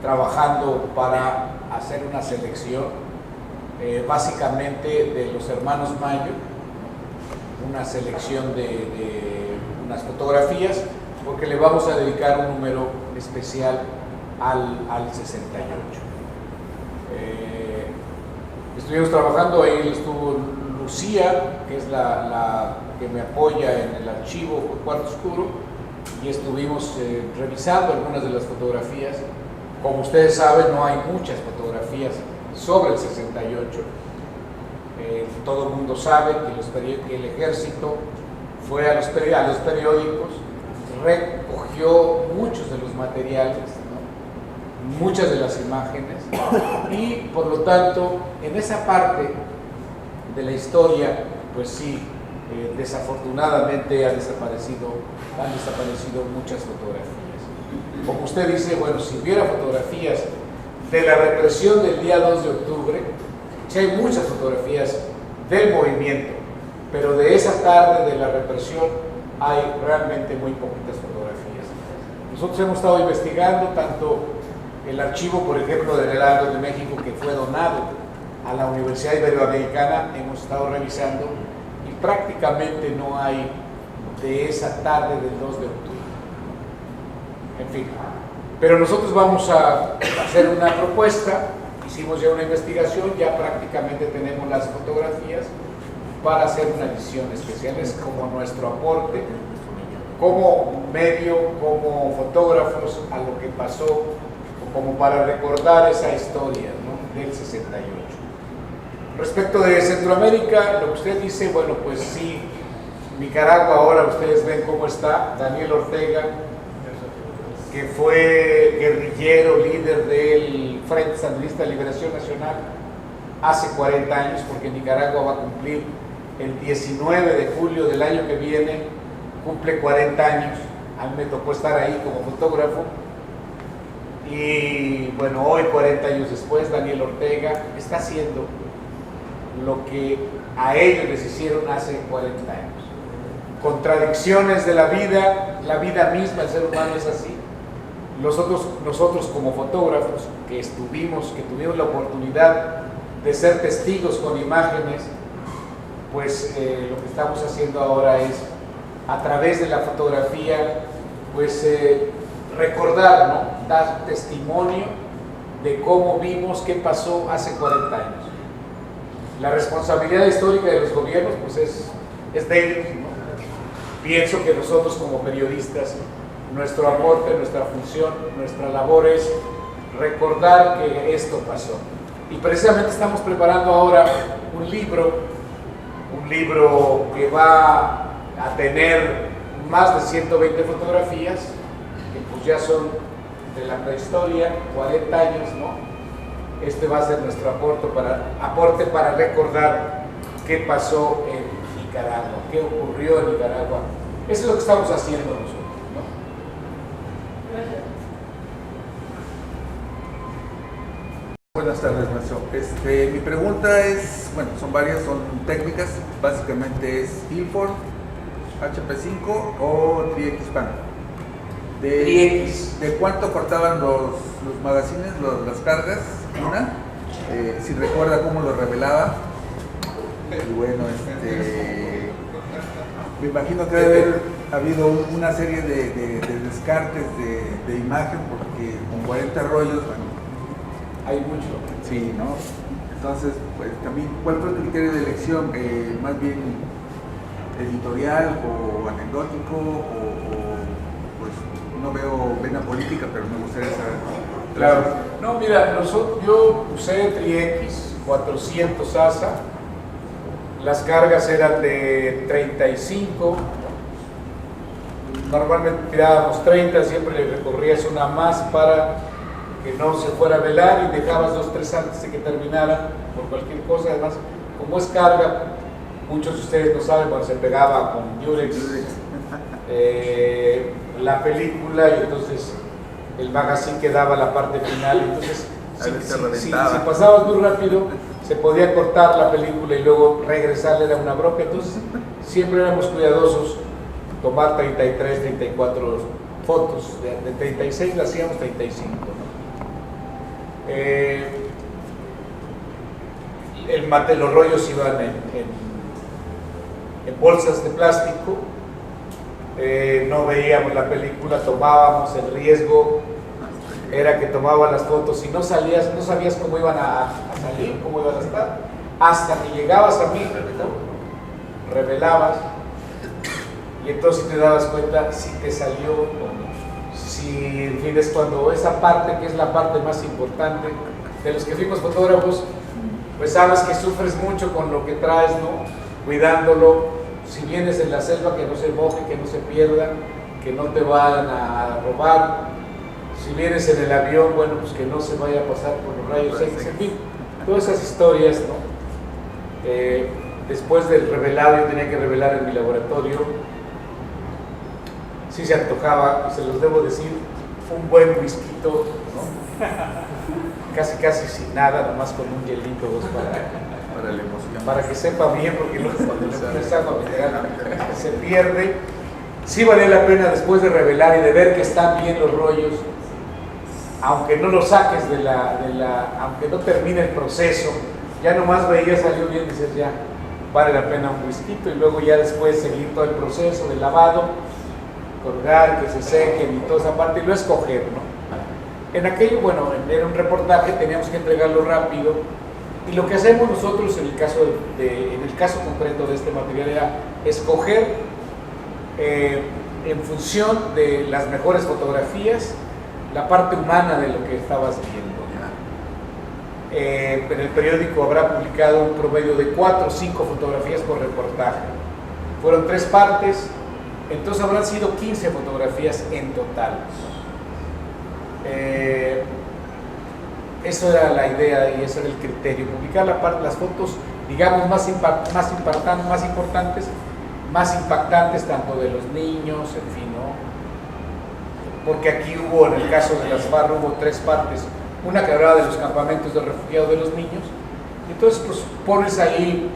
trabajando para hacer una selección básicamente de los hermanos Mayo, una selección de unas fotografías, porque le vamos a dedicar un número especial al 68. Estuvimos trabajando, ahí estuvo Lucía, que es la que me apoya en el archivo Cuarto Oscuro, y estuvimos revisando algunas de las fotografías. Como ustedes saben, no hay muchas fotografías sobre el 68. Todo el mundo sabe que el ejército fue a los periódicos, recogió muchos de los materiales, ¿no? Muchas de las imágenes, y por lo tanto, en esa parte de la historia, pues sí, desafortunadamente han desaparecido muchas fotografías. Como usted dice, bueno, si hubiera fotografías de la represión del día 2 de octubre, sí hay muchas fotografías del movimiento, pero de esa tarde de la represión hay realmente muy poquitas fotografías. Nosotros hemos estado investigando tanto el archivo, por ejemplo, del Heraldo de México, que fue donado a la Universidad Iberoamericana, hemos estado revisando y prácticamente no hay de esa tarde del 2 de octubre. En fin, pero nosotros vamos a hacer una propuesta, hicimos ya una investigación, ya prácticamente tenemos las fotografías para hacer una edición especial, es como nuestro aporte, como medio, como fotógrafos a lo que pasó, como para recordar esa historia, ¿no?, del 68. Respecto de Centroamérica, lo que usted dice, bueno, pues sí, Nicaragua ahora ustedes ven cómo está, Daniel Ortega, que fue guerrillero, líder del Frente Sandinista de Liberación Nacional hace 40 años, porque Nicaragua va a cumplir el 19 de julio del año que viene, cumple 40 años. A mí me tocó estar ahí como fotógrafo. Y bueno, hoy, 40 años después, Daniel Ortega está haciendo lo que a ellos les hicieron hace 40 años. Contradicciones de la vida misma, el ser humano es así. Nosotros como fotógrafos que tuvimos la oportunidad de ser testigos con imágenes, pues lo que estamos haciendo ahora es, a través de la fotografía, pues recordar, ¿no? Dar testimonio de cómo vimos qué pasó hace 40 años. La responsabilidad histórica de los gobiernos, pues es de ellos, ¿no? Pienso que nosotros como periodistas, nuestro aporte, nuestra función, nuestra labor es recordar que esto pasó. Y precisamente estamos preparando ahora un libro que va a tener más de 120 fotografías, que pues ya son de la prehistoria, 40 años, ¿no? Este va a ser nuestro aporte para recordar qué pasó en Nicaragua, qué ocurrió en Nicaragua. Eso es lo que estamos haciendo nosotros, ¿no? Buenas tardes, maestro. Mi pregunta es, bueno, son varias, son técnicas, básicamente es Ilford, HP5 o Tri-X Pan. ¿De cuánto cortaban los magazines, las cargas? Si recuerda cómo lo revelaba. Y bueno, me imagino que debe haber habido una serie de descartes de imagen, porque con 40 rollos, bueno, Hay mucho. sí, ¿no? Entonces, pues también, ¿cuál fue el criterio de elección? ¿Más bien editorial o anecdótico? O pues no veo vena política, pero me gustaría saber. Claro. No, mira, yo usé Tri-X 400 ASA. Las cargas eran de 35. Normalmente tirábamos 30, siempre le recorrías una más para que no se fuera a velar y dejabas 2 o 3 antes de que terminara por cualquier cosa. Además, como es carga, muchos de ustedes no saben, cuando se pegaba con Durex la película, y entonces el magazine quedaba la parte final. Entonces, si pasabas muy rápido, se podía cortar la película y luego regresarle, era una bronca. Entonces, siempre éramos cuidadosos, tomar 33, 34 fotos. De 36 las hacíamos 35, ¿no? Los rollos iban en bolsas de plástico. No veíamos la película, tomábamos el riesgo, era que tomaban las fotos y no sabías cómo iban a salir, cómo iban a estar, hasta que llegabas a mí, ¿no? Revelabas, y entonces te dabas cuenta si te salió o no. Si, en fin, es cuando esa parte, que es la parte más importante de los que fuimos fotógrafos, pues sabes que sufres mucho con lo que traes, ¿no? Cuidándolo. Si vienes en la selva, que no se moje, que no se pierda, que no te van a robar. Si vienes en el avión, bueno, pues que no se vaya a pasar por los rayos X, en fin, todas esas historias, ¿no? Después del revelado, yo tenía que revelar en mi laboratorio. Sí se antojaba, y se los debo decir, un buen whisky, ¿no? Casi sin nada, nomás con un hielito o dos para la emoción, para que sepa bien, porque luego cuando le pones agua mineral se pierde. Sí vale la pena, después de revelar y de ver que están bien los rollos, aunque no lo saques aunque no termine el proceso, ya nomás veías, salió bien, dices ya, vale la pena un whisky, y luego ya después seguir todo el proceso de lavado, colgar, que se sequen y toda esa parte, y luego escoger, ¿no? En aquello, bueno, era un reportaje, teníamos que entregarlo rápido, y lo que hacemos nosotros en el caso concreto de este material era escoger en función de las mejores fotografías la parte humana de lo que estabas viendo. En el periódico habrá publicado un promedio de 4 o 5 fotografías por reportaje. Fueron 3 partes, entonces habrán sido 15 fotografías en total. Eso era la idea y ese era el criterio, publicar las fotos, digamos, más importantes, más impactantes tanto de los niños, en fin, ¿no? Porque aquí hubo, en el caso de las FARC, hubo 3 partes, una que hablaba de los campamentos de refugiados de los niños, y entonces pues pones ahí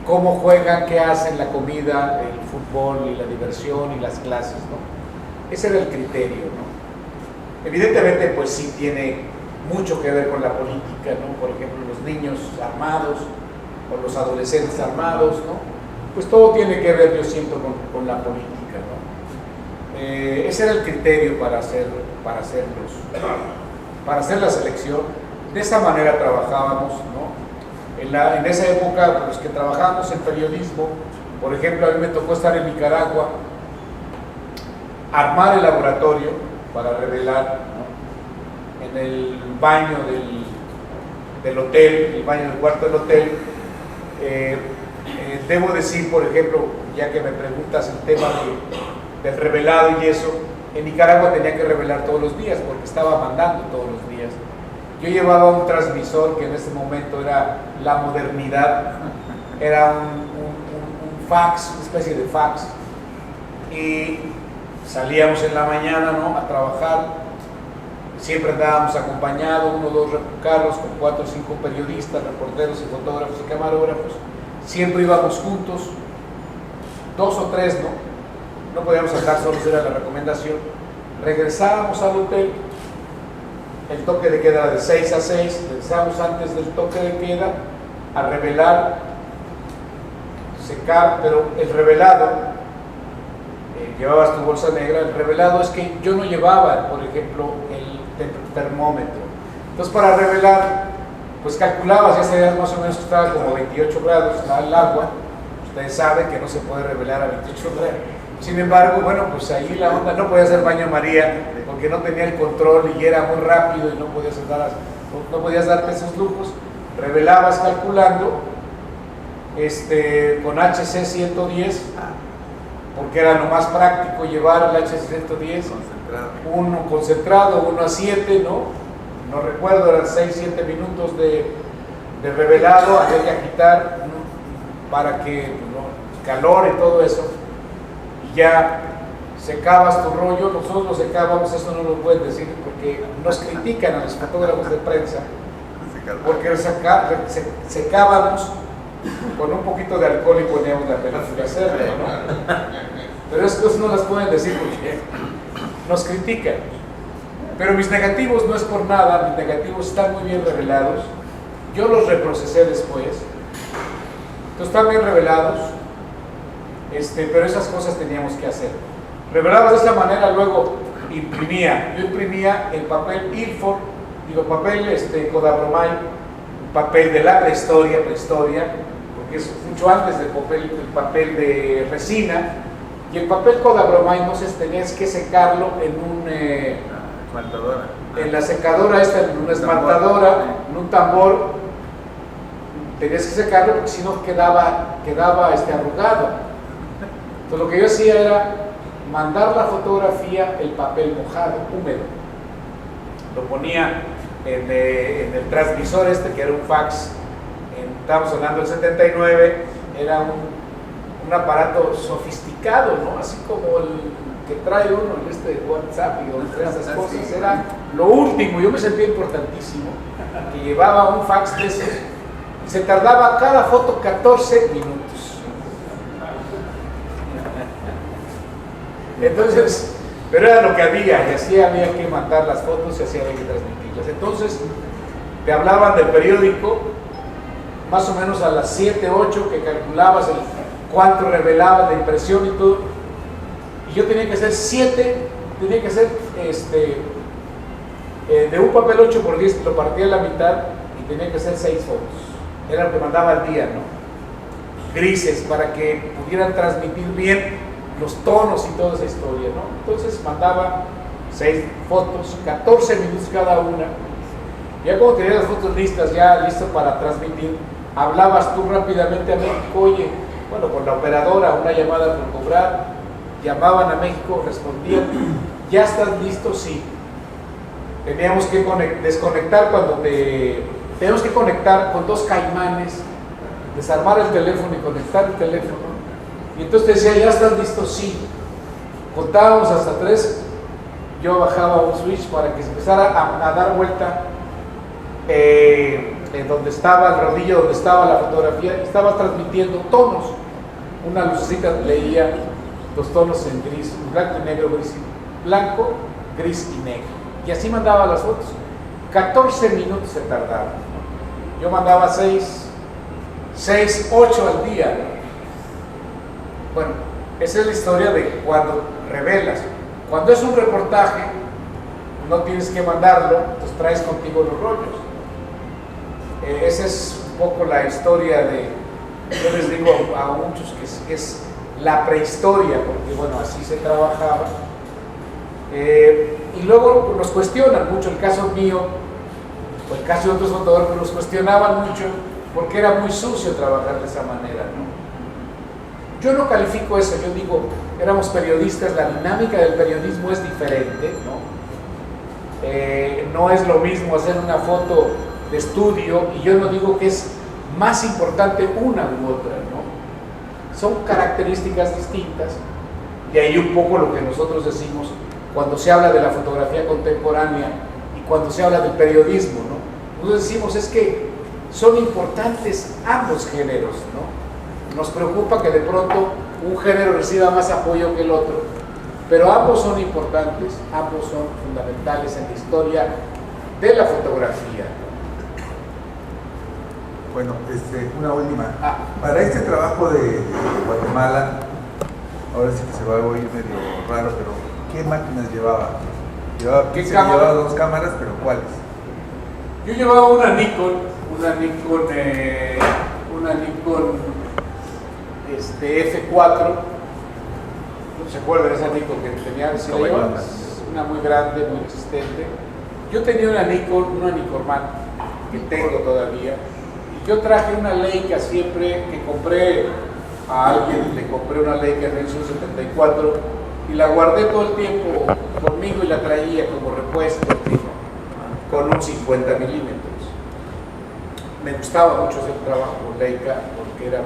cómo juegan, qué hacen, la comida, el fútbol y la diversión y las clases, ¿no? Ese era el criterio, ¿no? Evidentemente pues sí tiene mucho que ver con la política, ¿no? Por ejemplo, los niños armados o los adolescentes armados, ¿no? Pues todo tiene que ver, yo siento, con la política, ¿no? Ese era el criterio para hacer la selección. De esa manera trabajábamos, ¿no? En esa época, los que trabajamos en periodismo, por ejemplo, a mí me tocó estar en Nicaragua, armar el laboratorio para revelar, ¿no? En el baño del hotel, el baño del cuarto del hotel. Debo decir, por ejemplo, ya que me preguntas el tema del revelado y eso, en Nicaragua tenía que revelar todos los días porque estaba mandando todos los días. Yo llevaba un transmisor que en ese momento era la modernidad, era un fax, una especie de fax, y salíamos en la mañana, ¿no?, a trabajar. Siempre andábamos acompañados, 1 o 2 carros con 4 o 5 periodistas, reporteros y fotógrafos y camarógrafos. Siempre íbamos juntos, 2 o 3, no podíamos andar solos, era la recomendación. Regresábamos al hotel, el toque de queda era de 6 a 6, regresábamos antes del toque de queda a revelar, secar, pero el revelado, llevabas tu bolsa negra, el revelado es que yo no llevaba, por ejemplo, el termómetro. Entonces para revelar, pues calculabas, ya sabías más o menos que estaba como 28 grados, estaba el agua, ustedes saben que no se puede revelar a 28 grados. Sin embargo, bueno, pues ahí la onda, no podía hacer baño María porque no tenía el control y era muy rápido y no podías darte esos lujos. Revelabas calculando con HC 110, porque era lo más práctico llevar el HC 110, uno concentrado, 1 a 7, no recuerdo, eran 6-7 minutos de revelado, había que agitar, ¿no?, para que calor y todo eso, y ya secabas tu rollo. Nosotros lo secábamos, eso no lo pueden decir porque nos critican a los fotógrafos de prensa, porque secábamos con un poquito de alcohol y poníamos la película a hacerlo, ¿no? Pero esas cosas no las pueden decir porque nos critican. Pero mis negativos no es por nada, mis negativos están muy bien revelados. Yo los reprocesé después. Entonces están bien revelados, pero esas cosas teníamos que hacer. Revelabas de esa manera, luego imprimía. Yo imprimía el papel Ilford, papel Codabromay, papel de la prehistoria, porque es mucho antes del papel de resina. Y el papel Codabromay, no sé, tenías que secarlo en la secadora en una esmaltadora, en un tambor. Tenías que secarlo porque si no quedaba arrugado. Entonces lo que yo hacía era mandar la fotografía, el papel mojado, húmedo. Lo ponía en el transmisor que era un fax, estábamos hablando del 79, era un aparato sofisticado, ¿no? Así como el que trae uno en WhatsApp y donde trae esas cosas, era lo último. Yo me sentía importantísimo, que llevaba un fax de esos y se tardaba cada foto 14 minutos. Entonces, pero era lo que había, y así había que mandar las fotos y así había que transmitirlas. Entonces, te hablaban del periódico, más o menos a las 7, 8, que calculabas cuánto revelaba de impresión y todo, y yo tenía que hacer 7, de un papel 8x10, lo partía a la mitad y tenía que hacer 6 fotos, era lo que mandaba al día, ¿no? Grises, para que pudieran transmitir bien los tonos y toda esa historia, ¿no? Entonces mandaba 6 fotos, 14 minutos cada una. Ya cuando tenías las fotos listas, ya listo para transmitir, hablabas tú rápidamente a México, oye, bueno, con la operadora, una llamada por cobrar, llamaban a México, respondían, ¿ya estás listo? Sí. teníamos que desconectar teníamos que conectar con 2 caimanes, desarmar el teléfono y conectar el teléfono. Y entonces te decía, ¿ya están listos? Sí. Contábamos hasta 3, yo bajaba un switch para que se empezara a dar vuelta en donde estaba el rodillo, donde estaba la fotografía, estaba transmitiendo tonos. Una lucecita leía los tonos en gris, blanco y negro, blanco, gris y negro. Y así mandaba las fotos. 14 minutos se tardaban. Yo mandaba 6, 8 al día. Bueno, esa es la historia de cuando revelas. Cuando es un reportaje, no tienes que mandarlo, entonces traes contigo los rollos. Esa es un poco la historia yo les digo a muchos que es la prehistoria, porque bueno, así se trabajaba. Y luego nos cuestionan mucho, el caso mío, o el caso de otros fotógrafos, nos cuestionaban mucho porque era muy sucio trabajar de esa manera, ¿no? Yo no califico eso, yo digo, éramos periodistas, la dinámica del periodismo es diferente, ¿no? No es lo mismo hacer una foto de estudio, y yo no digo que es más importante una u otra, ¿no? Son características distintas, y ahí un poco lo que nosotros decimos cuando se habla de la fotografía contemporánea y cuando se habla del periodismo, ¿no? Nosotros decimos es que son importantes ambos géneros, ¿no? Nos preocupa que de pronto un género reciba más apoyo que el otro, pero ambos son importantes, ambos son fundamentales en la historia de la fotografía. Bueno, una última. Para este trabajo de Guatemala, ahora sí que se va a oír medio raro, pero ¿qué máquinas llevaba? Llevaba 2 cámaras, pero ¿cuáles? Yo llevaba una Nikon F4. ¿No se acuerdan de esa Nikon que tenía? Una muy grande, muy resistente. Yo tenía una Nikon Man, que tengo todavía. Yo traje una Leica siempre que compré a alguien, le compré una Leica en el 74 y la guardé todo el tiempo conmigo y la traía como repuesto, con un 50 milímetros. Me gustaba mucho hacer trabajo con Leica porque era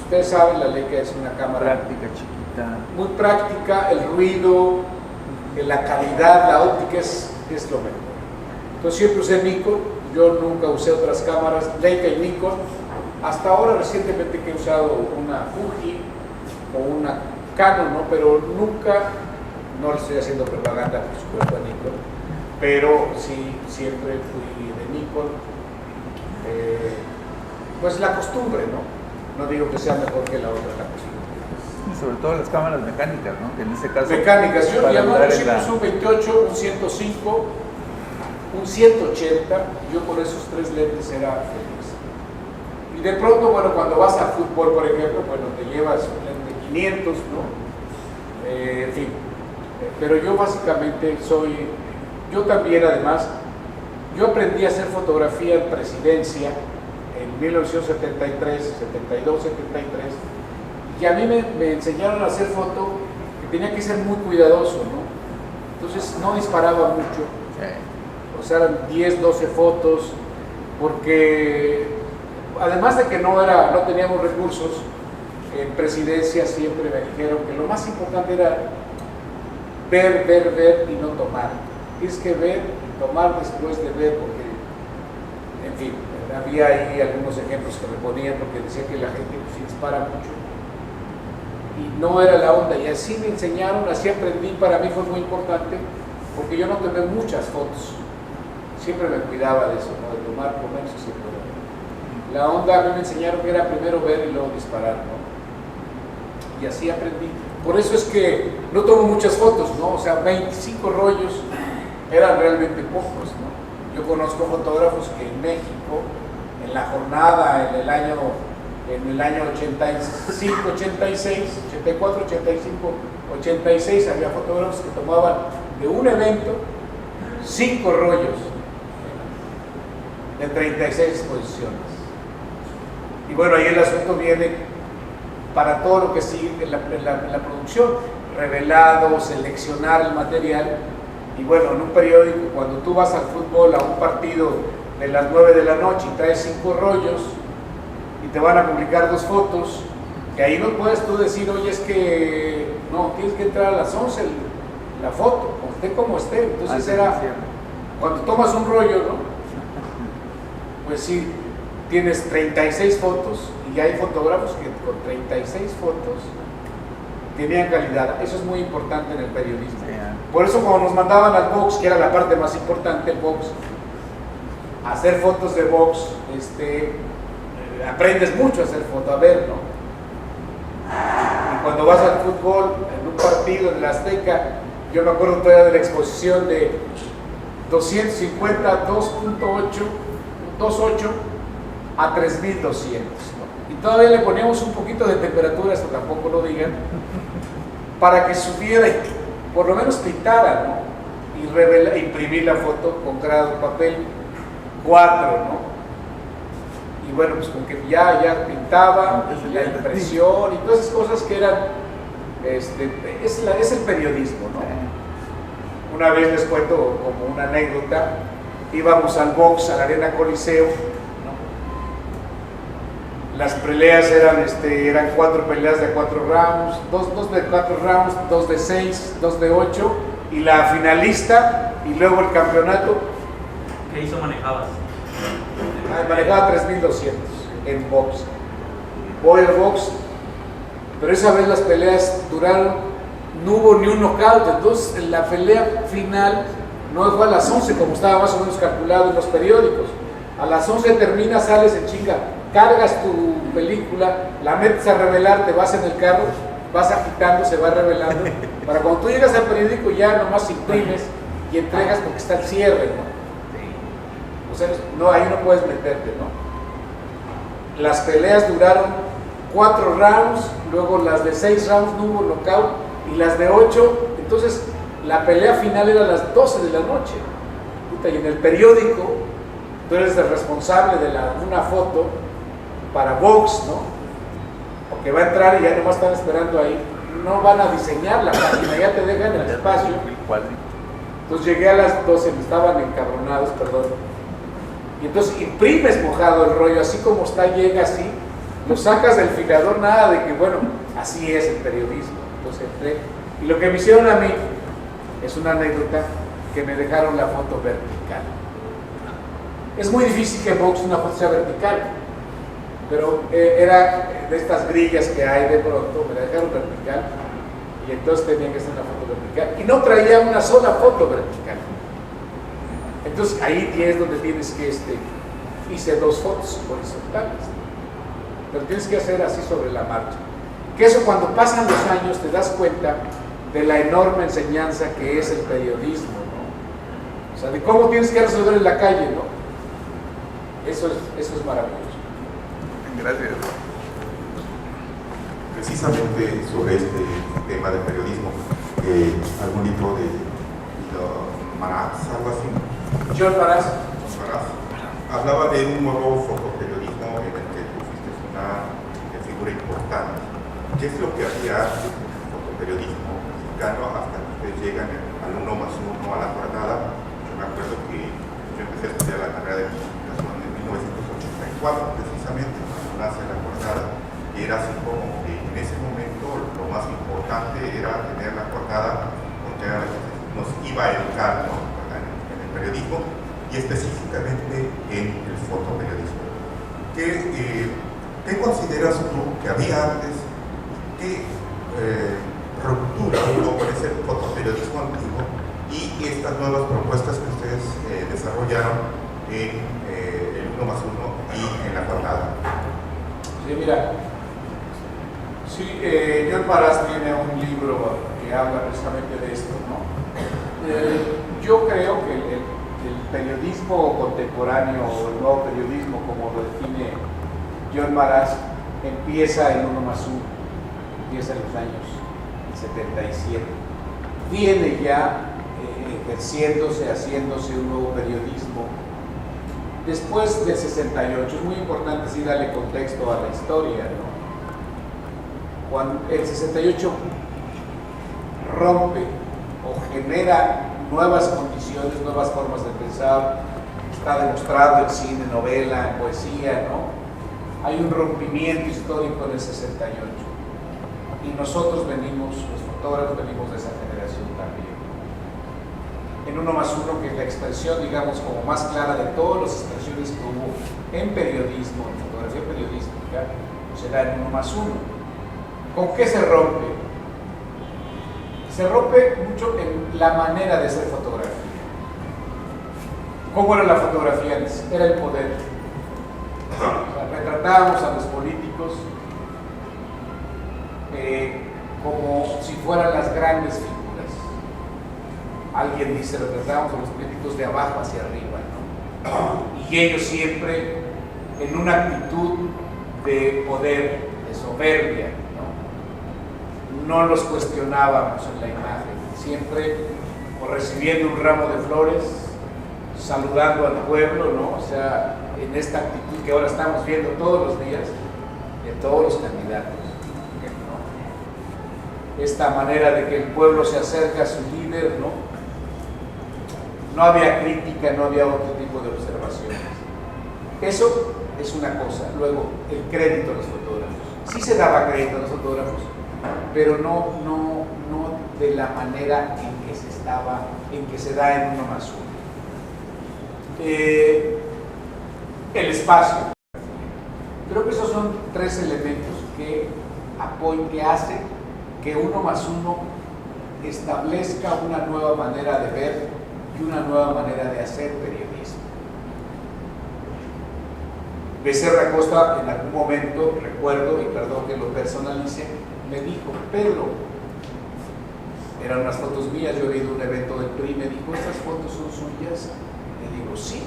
ustedes saben, la Leica es una cámara práctica, chiquita, muy práctica, el ruido, la calidad, la óptica es lo mejor. Entonces siempre usé Nikon. Yo nunca usé otras cámaras, Leica y Nikon. Hasta ahora, recientemente, que he usado una Fuji o una Canon, ¿no? Pero nunca, no le estoy haciendo propaganda, por supuesto, a Nikon, pero sí, siempre fui de Nikon. Pues la costumbre, ¿no? No digo que sea mejor que la otra, la costumbre. y sobre todo las cámaras mecánicas, ¿no? Que en este caso... Mecánicas, yo para llamaba siempre la... un 28, un 105, un 180, yo con esos 3 lentes era feliz. Y de pronto, bueno, cuando vas al fútbol, por ejemplo, bueno, te llevas un lente 500, ¿no? En fin, pero yo básicamente yo también además, yo aprendí a hacer fotografía en presidencia en 1973, 72, 73, y a mí me enseñaron a hacer foto que tenía que ser muy cuidadoso, ¿no? Entonces no disparaba mucho. O sea, eran 10, 12 fotos, porque además de que no teníamos recursos, en presidencia siempre me dijeron que lo más importante era ver y no tomar. Tienes que ver y tomar después de ver, porque, en fin, había ahí algunos ejemplos que me ponían, porque decía que la gente pues, dispara mucho. Y no era la onda, y así me enseñaron, así aprendí. Para mí fue muy importante, porque yo no tomé muchas fotos. Siempre me cuidaba de eso, ¿no? De tomar por menos siempre. La onda, a mí me enseñaron que era primero ver y luego disparar, ¿no? Y así aprendí. Por eso es que no tomo muchas fotos, ¿no? O sea, 25 rollos eran realmente pocos, ¿no? Yo conozco fotógrafos que en México, en la jornada, en el año 85, 86, 84, 85, 86, había fotógrafos que tomaban de un evento 5 rollos de 36 exposiciones. Y bueno, ahí el asunto viene para todo lo que sigue en la producción, revelado, seleccionar el material, Y bueno, en un periódico, cuando tú vas al fútbol, a un partido de las 9 de la noche y traes 5 rollos y te van a publicar 2 fotos, que ahí no puedes tú decir, oye, es que no, tienes que entrar a las 11 la foto, esté como esté. Entonces era, cuando tomas un rollo, ¿no? Pues sí, tienes 36 fotos y hay fotógrafos que con 36 fotos tenían calidad. Eso es muy importante en el periodismo. Por eso cuando nos mandaban al box, que era la parte más importante, el box, hacer fotos de box, aprendes mucho a hacer fotos, a ver, ¿no? Y cuando vas al fútbol, en un partido en el Azteca, yo me acuerdo todavía de la exposición de 250, 2.8 a 3200, ¿no? Y todavía le poníamos un poquito de temperatura, esto tampoco lo digan, para que subiera, por lo menos pintara, ¿no? Y imprimir la foto con grado papel 4, ¿no? Y bueno, pues con que ya pintaba, la impresión y todas esas cosas que eran, es el periodismo, ¿no? Una vez les cuento como una anécdota, íbamos al box, a la Arena Coliseo, ¿no? Las peleas eran 4 peleas de 4 rounds, 2 de 4 rounds, 2 de 6, 2 de 8, y la finalista, y luego el campeonato. ¿Qué hizo manejabas? Manejaba 3200 en box. Voy al box, pero esa vez las peleas duraron, no hubo ni un knockout. Entonces la pelea final no fue a las 11 como estaba más o menos calculado en los periódicos. A las 11 termina, sales en chinga, cargas tu película, la metes a revelar, te vas en el carro, vas agitando, se va revelando, para cuando tú llegas al periódico ya nomás imprimes y entregas porque está el cierre, ¿no? O sea, no, ahí no puedes meterte, ¿no? Las peleas duraron 4 rounds, luego las de 6 rounds no hubo knockout, y las de 8, entonces la pelea final era a las 12 de la noche. Puta, y en el periódico, tú eres el responsable de una foto para box, ¿no? Porque va a entrar y ya nomás están esperando ahí, no van a diseñar la página, ya te dejan el espacio. Entonces llegué a las 12, me estaban encabronados, perdón. Y entonces imprimes mojado el rollo, así como está, llega así, lo sacas del filador, nada de que, bueno, así es el periodismo. Entonces entré, y lo que me hicieron a mí es una anécdota, que me dejaron la foto vertical. Es muy difícil que en box una foto sea vertical, pero era de estas grillas que hay de pronto, me la dejaron vertical, y entonces tenía que ser una foto vertical, y no traía una sola foto vertical. Entonces ahí es donde tienes que, hice 2 fotos horizontales, pero tienes que hacer así sobre la marcha. Que eso, cuando pasan los años, te das cuenta de la enorme enseñanza que es el periodismo, ¿no? O sea, de cómo tienes que resolver en la calle, ¿no? Eso es maravilloso. Gracias. Precisamente sobre este tema del periodismo, algún libro de Maraz, algo así. John Maraz hablaba de un nuevo fotoperiodismo en el que tú fuiste una figura importante. ¿Qué es lo que hacía el fotoperiodismo mexicano hasta que ustedes llegan al 1+1 a la jornada? Yo me acuerdo que yo empecé a estudiar la carrera de comunicación en 1984, precisamente, cuando nace la jornada, y era así como que en ese momento lo más importante era tener la jornada, porque era la que nos iba a educar, ¿no? En el periodismo y específicamente en el fotoperiodismo. ¿Qué consideras tú que había antes? ¿Qué ruptura hubo con ese fotoperiodismo antiguo y estas nuevas propuestas que ustedes desarrollaron en el 1+1 y en la jornada? Sí, mira, John Maraz tiene un libro que habla precisamente de esto, ¿no? Yo creo que el periodismo contemporáneo, o el nuevo periodismo, como lo define John Maraz, empieza en 1+1, empieza en los años 77. Viene ya ejerciéndose, haciéndose un nuevo periodismo después del 68. Es muy importante sí darle contexto a la historia, ¿no? Cuando el 68 rompe o genera nuevas condiciones, nuevas formas de pensar. Está demostrado en cine, novela, en poesía, ¿no? Hay un rompimiento histórico en el 68. Y nosotros venimos, los fotógrafos, venimos de esa generación también. En 1+1, que es la expresión, digamos, como más clara de todas las expresiones que hubo en periodismo, en fotografía periodística, será en 1+1. ¿Con qué se rompe? Se rompe mucho en la manera de hacer fotografía. ¿Cómo era la fotografía antes? Era el poder. O sea, retratábamos a los políticos como si fueran las grandes figuras. Alguien dice, retratábamos a los políticos de abajo hacia arriba, ¿no? Y ellos siempre en una actitud de poder, de soberbia, ¿no? No los cuestionábamos en la imagen, siempre o recibiendo un ramo de flores, saludando al pueblo, ¿no? O sea, en esta actitud que ahora estamos viendo todos los días de todos los candidatos, ¿no? Esta manera de que el pueblo se acerca a su líder, ¿no? No había crítica, no había otro tipo de observaciones. Eso es una cosa. Luego, el crédito a los fotógrafos. Sí se daba crédito a los fotógrafos, pero no de la manera en que se da en 1+1. El espacio. Creo que esos son tres elementos que hacen que 1+1 establezca una nueva manera de ver y una nueva manera de hacer periodismo. Becerra Costa en algún momento, recuerdo, y perdón que lo personalice, me dijo, Pedro, eran unas fotos mías, yo he ido a un evento del PRI, me dijo, ¿estas fotos son suyas? Le digo, sí,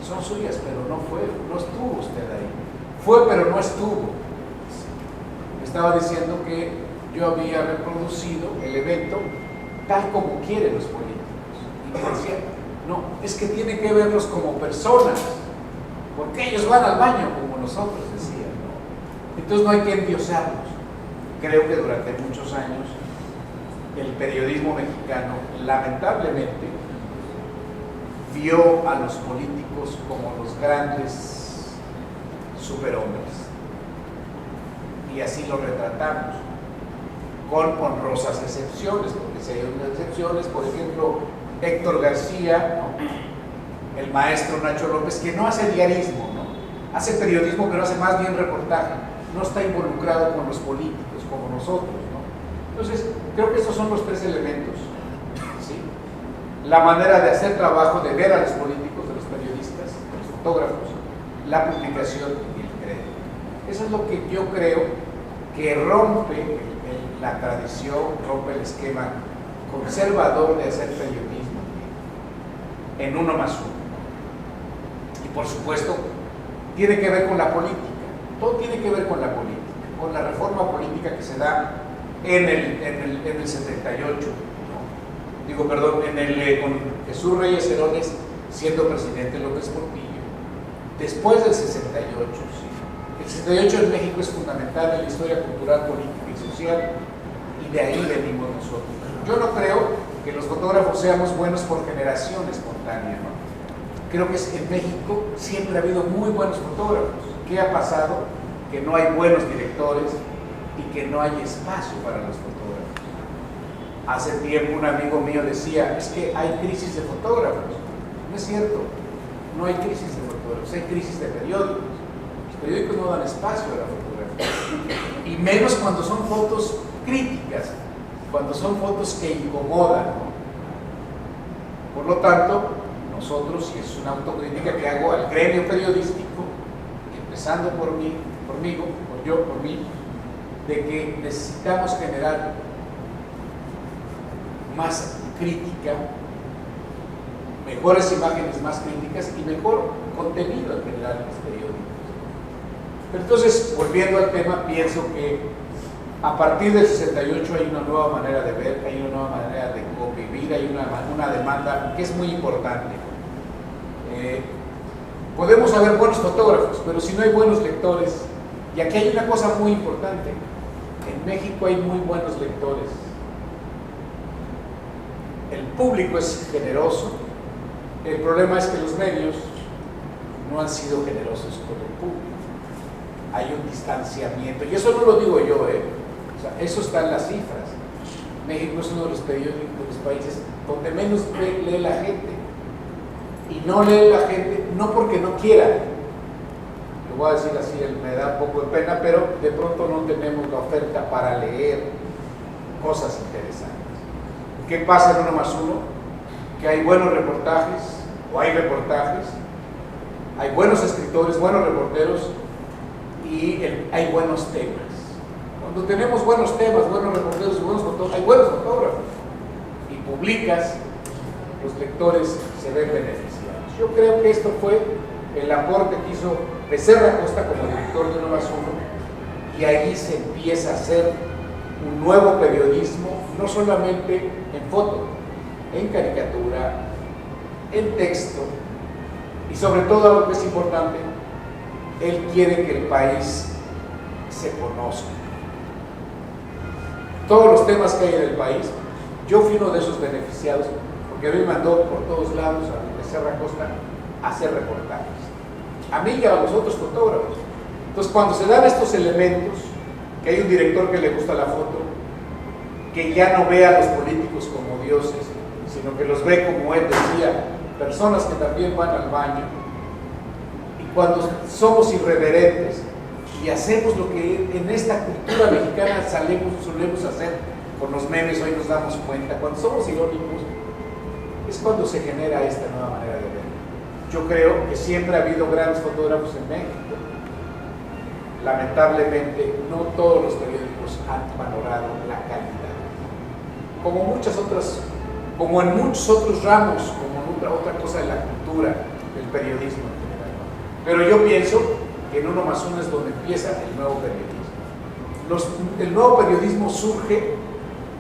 son suyas, pero no estuvo usted ahí. Fue, pero no estuvo. Me estaba diciendo que yo había reproducido el evento tal como quieren los políticos. Y me decía, no, es que tiene que verlos como personas, porque ellos van al baño como nosotros, decían, ¿no? Entonces no hay que endiosarlos. Creo que durante muchos años el periodismo mexicano, lamentablemente, vio a los políticos como los grandes superhombres. Y así lo retratamos, con honrosas excepciones, porque si hay unas excepciones, por ejemplo, Héctor García, ¿no? El maestro Nacho López, que no hace diarismo, ¿no? Hace periodismo, pero hace más bien reportaje, no está involucrado con los políticos como nosotros, ¿no? Entonces, creo que estos son los tres elementos, ¿sí? La manera de hacer trabajo, de ver a los políticos, de los periodistas, de los fotógrafos, la publicación y el crédito. Eso es lo que yo creo que rompe la tradición, rompe el esquema conservador de hacer periodismo en 1+1. Y por supuesto, tiene que ver con la política, todo tiene que ver con la política, con la reforma política que se da en el 78, ¿no? Digo, perdón, con Jesús Reyes Heroles siendo presidente López Portillo, después del 68, sí. El 68 en México es fundamental en la historia cultural, política y social, y de ahí venimos nosotros. Yo no creo que los fotógrafos seamos buenos por generación espontánea, ¿no? Creo que en México siempre ha habido muy buenos fotógrafos. ¿Qué ha pasado? Que no hay buenos directores y que no hay espacio para los fotógrafos. Hace tiempo un amigo mío decía, es que hay crisis de fotógrafos. No es cierto, no hay crisis de fotógrafos, hay crisis de periódicos. Los periódicos no dan espacio a la fotografía. Y menos cuando son fotos críticas, cuando son fotos que incomodan, ¿no? Por lo tanto, nosotros, y es una autocrítica que hago al gremio periodístico, empezando por mí, de que necesitamos generar más crítica, mejores imágenes más críticas y mejor contenido en general en los periódicos. Pero entonces, volviendo al tema, pienso que a partir del 68 hay una nueva manera de ver, hay una nueva manera de convivir, hay una demanda que es muy importante. Podemos haber buenos fotógrafos, pero si no hay buenos lectores, y aquí hay una cosa muy importante, en México hay muy buenos lectores. el público es generoso, el problema es que los medios no han sido generosos con el público. Hay un distanciamiento, y eso no lo digo yo, o sea, eso está en las cifras. México es uno de los países donde menos lee la gente, y no lee la gente no porque no quiera, lo voy a decir así, me da un poco de pena, pero de pronto no tenemos la oferta para leer cosas interesantes. ¿Qué pasa en 1+1? Que hay buenos reportajes, o hay reportajes, hay buenos escritores, buenos reporteros, y hay buenos temas. Cuando tenemos buenos temas, buenos reporteros y buenos fotógrafos, hay buenos fotógrafos, y publicas, los lectores se ven beneficiados. Yo creo que esto fue el aporte que hizo Becerra Costa como director de 1+1, y ahí se empieza a hacer un nuevo periodismo, no solamente en foto, en caricatura, en texto, y sobre todo algo que es importante, él quiere que el país se conozca. Todos los temas que hay en el país, yo fui uno de esos beneficiados, porque a mí me mandó por todos lados a Becerra Costa a hacer reportajes, a mí y a los otros fotógrafos. Entonces, cuando se dan estos elementos, que hay un director que le gusta la foto, que ya no ve a los políticos como dioses, sino que los ve, como él decía, personas que también van al baño, y cuando somos irreverentes y hacemos lo que en esta cultura mexicana solemos hacer con los memes, hoy nos damos cuenta, cuando somos irónicos, es cuando se genera esta nueva manera de ver. Yo creo que siempre ha habido grandes fotógrafos en México. Lamentablemente, no todos los periódicos han valorado la calidad. Como en muchos otros ramos, como en otra cosa de la cultura, del periodismo en general. Pero yo pienso que en 1+1 es donde empieza el nuevo periodismo. El nuevo periodismo surge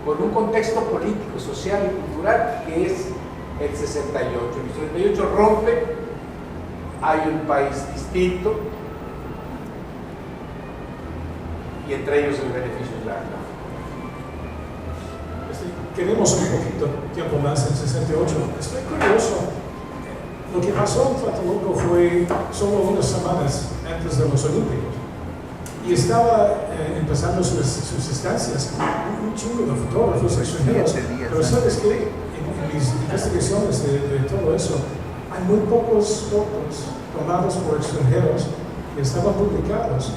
con un contexto político, social y cultural que es el 68. El 68 rompe, hay un país distinto, y entre ellos el beneficio es la Queremos un poquito tiempo más en 68. Estoy curioso. Lo que pasó en Tlatelolco fue solo unas semanas antes de los Olímpicos. Y estaba empezando sus estancias un chingo de fotógrafos extranjeros. Pero sabes que en mis investigaciones de todo eso, hay muy pocos fotos tomados por extranjeros que estaban publicados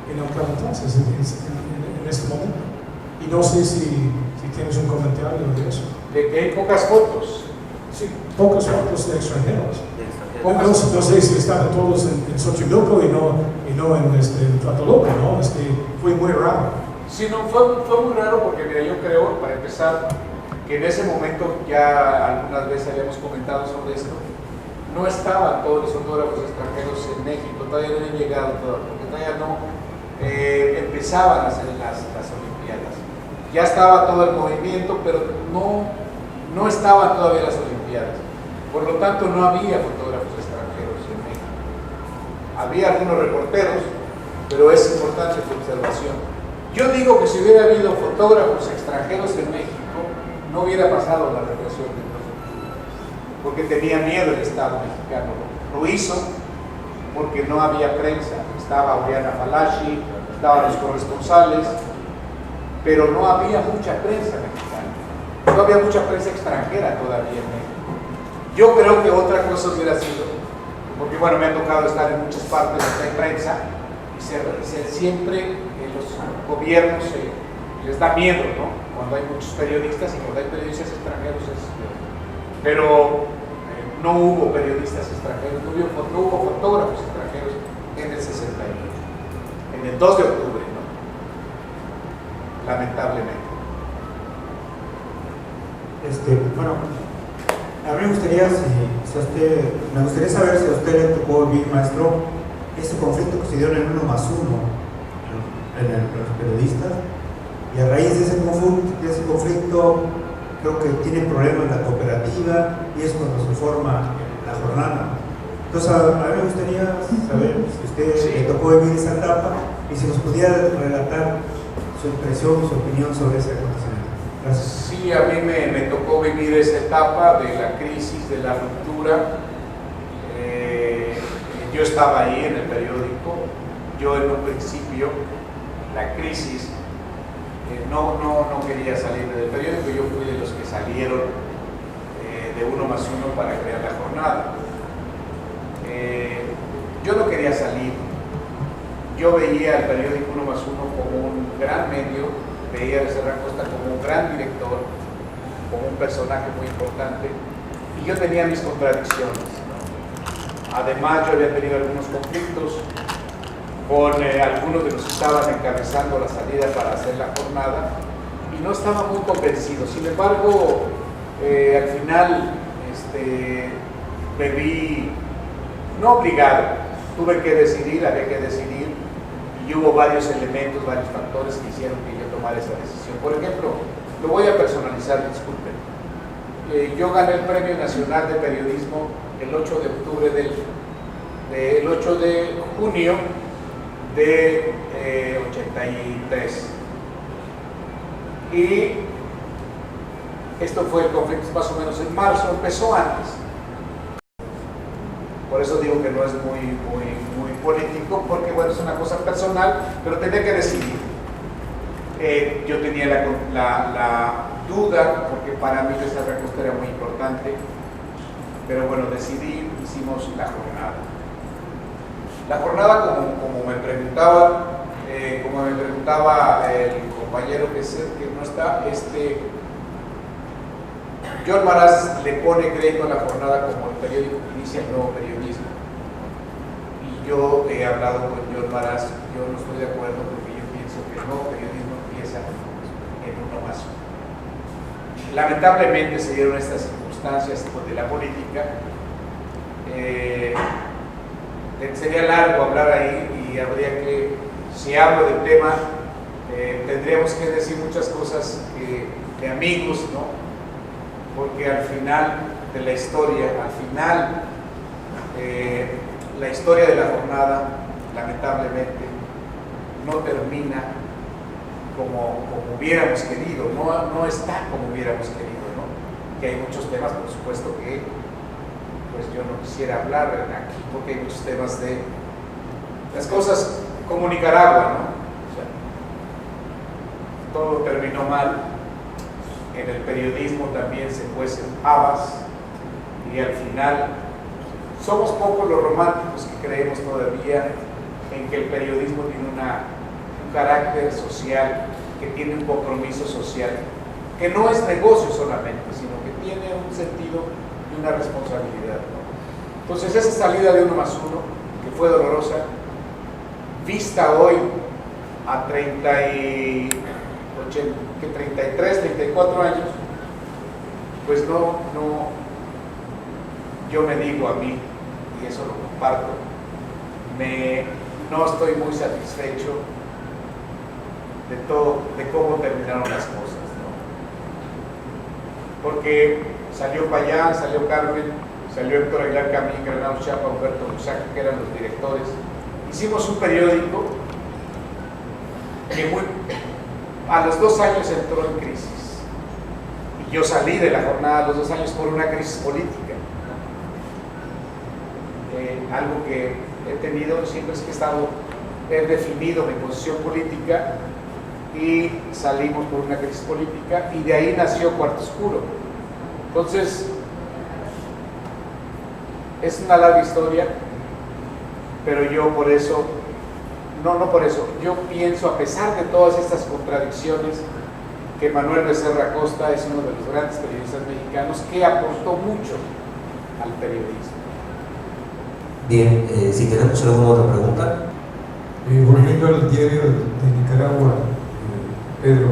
en aquel entonces, en este momento. Y no sé si tienes un comentario de eso. De que hay pocas fotos. Sí, pocas fotos de extranjeros. No sé si estaban todos en Xochimilco y no en Tlatelolco, ¿no? Es que fue muy raro. Sí, no, fue muy raro porque, mira, yo creo, para empezar, que en ese momento, ya algunas veces habíamos comentado sobre esto, no estaban todos los fotógrafos extranjeros en México, todavía no habían llegado todos, porque todavía no empezaban a hacer las Olimpiadas. Ya estaba todo el movimiento, pero no estaban todavía las Olimpiadas. Por lo tanto, no había fotógrafos extranjeros en México. Había algunos reporteros, pero es importante su observación. Yo digo que si hubiera habido fotógrafos extranjeros en México, no hubiera pasado la represión de porque tenía miedo el Estado mexicano. Lo hizo porque no había prensa. Estaba Oriana Falashi, estaban los corresponsales, pero no había mucha prensa mexicana. No había mucha prensa extranjera todavía en México. Yo creo que otra cosa hubiera sido, porque bueno, me ha tocado estar en muchas partes donde hay prensa, y siempre en los gobiernos les da miedo, ¿no? Cuando hay muchos periodistas, y cuando hay periodistas extranjeros pero no hubo periodistas extranjeros, no hubo fotógrafos extranjeros en el 68, en el 2 de octubre, ¿no? Lamentablemente. Bueno, a mí me gustaría saber si a usted le tocó vivir, maestro, ese conflicto que se dio en el 1+1 en los periodistas, y a raíz de ese conflicto creo que tiene problemas la cooperativa, y es cuando se forma la jornada. Entonces a mí me gustaría saber si usted le tocó vivir esa etapa y si nos pudiera relatar su impresión, su opinión sobre ese acontecimiento. Gracias. Sí, a mí me tocó vivir esa etapa de la crisis, de la ruptura. Yo estaba ahí en el periódico. Yo en un principio, la crisis, no quería salir del periódico. Yo fui de los que salieron de 1+1 para crear La Jornada. Yo no quería salir. Yo veía el periódico 1+1 como un gran medio, veía a Becerra Costa como un gran director, como un personaje muy importante, y yo tenía mis contradicciones, ¿no? Además, yo había tenido algunos conflictos con algunos de los que estaban encabezando la salida para hacer La Jornada, y no estaba muy convencido. Sin embargo, al final me vi no obligado, tuve que decidir, había que decidir, y hubo varios elementos, varios factores que hicieron que yo tomara esa decisión. Por ejemplo, lo voy a personalizar, disculpen. Yo gané el Premio Nacional de Periodismo el 8 de octubre el 8 de junio de 83. Y esto fue el conflicto más o menos en marzo, empezó antes. Por eso digo que no es muy político, porque bueno, es una cosa personal, pero tenía que decidir. Yo tenía la duda, porque para mí Becerra Costa era muy importante, pero bueno, decidí, hicimos La Jornada. La Jornada, como me preguntaba el compañero que no está, John Maraz le pone crédito a La Jornada como el periódico que inicia el nuevo periodismo. Y yo he hablado con John Maraz, yo no estoy de acuerdo porque yo pienso que el nuevo periodismo empieza en 1+1. Lamentablemente se dieron estas circunstancias de la política. Sería largo hablar ahí y habría que, si hablo del tema, tendríamos que decir muchas cosas de amigos, ¿no? Porque al final de la historia, la historia de La Jornada, lamentablemente, no termina como hubiéramos querido, no está como hubiéramos querido, ¿no? Que hay muchos temas, por supuesto, que pues yo no quisiera hablar aquí, porque hay muchos temas de las cosas como Nicaragua, ¿no? O sea, todo terminó mal. En el periodismo también se cuecen habas, y al final somos pocos los románticos que creemos todavía en que el periodismo tiene un carácter social, que tiene un compromiso social, que no es negocio solamente, sino que tiene un sentido y una responsabilidad, ¿no? Entonces esa salida de 1+1, que fue dolorosa, vista hoy a 33, 34 años, pues yo me digo a mí, y eso lo comparto, no estoy muy satisfecho de cómo terminaron las cosas, ¿no? Porque salió Payán, salió Carmen, salió Héctor Aguilar Camín, Granado Chapa, Humberto Musaca, que eran los directores. Hicimos un periódico que a los 2 años entró en crisis, y yo salí de La Jornada a los 2 años por una crisis política. Algo que he tenido siempre es que he definido mi posición política, y salimos por una crisis política, y de ahí nació Cuarto Oscuro. Entonces es una larga historia, pero yo por eso yo pienso, a pesar de todas estas contradicciones, que Manuel Becerra Costa es uno de los grandes periodistas mexicanos que aportó mucho al periodismo. Bien, si tenemos alguna otra pregunta. Volviendo al diario de Nicaragua, Pedro,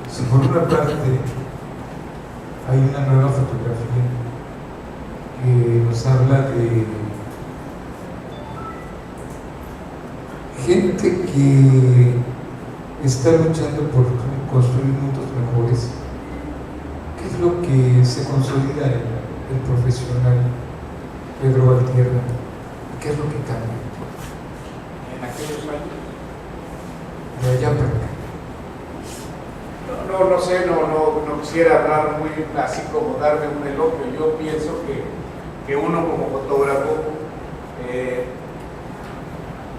si por una parte hay una nueva fotografía que nos habla de gente que está luchando por construir mundos mejores, ¿qué es lo que se consolida en el profesional Pedro Valtierra? ¿Qué es lo que cambia? En aquellos años, De allá para acá. No sé, no quisiera hablar muy así como darme un elogio. Yo pienso que uno como fotógrafo,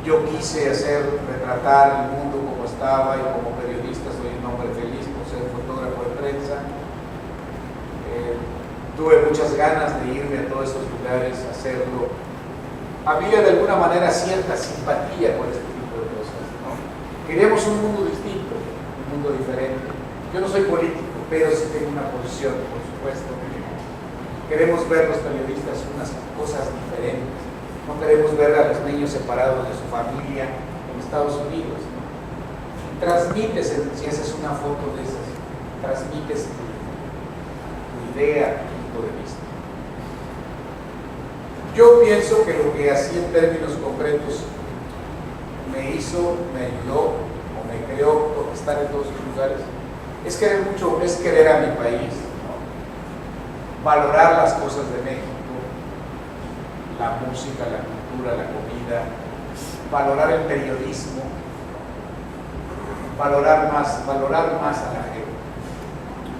yo quise retratar el mundo como estaba, y como periodista soy un hombre feliz por ser fotógrafo de prensa. Tuve muchas ganas de irme a todos esos lugares a hacerlo. Había de alguna manera cierta simpatía por este tipo de cosas, ¿no? Queríamos un mundo distinto, un mundo diferente. Yo no soy político, pero sí tengo una posición, por supuesto. Queremos ver los periodistas unas cosas diferentes. No queremos ver a los niños separados de su familia en Estados Unidos, ¿no? Transmites, si haces una foto de esas, transmites tu idea, tu punto de vista. Yo pienso que lo que así en términos concretos me ayudó o me creó estar en todos los lugares, es querer a mi país, ¿no? Valorar las cosas de México, la música, la cultura, la comida, valorar el periodismo, valorar más a la gente,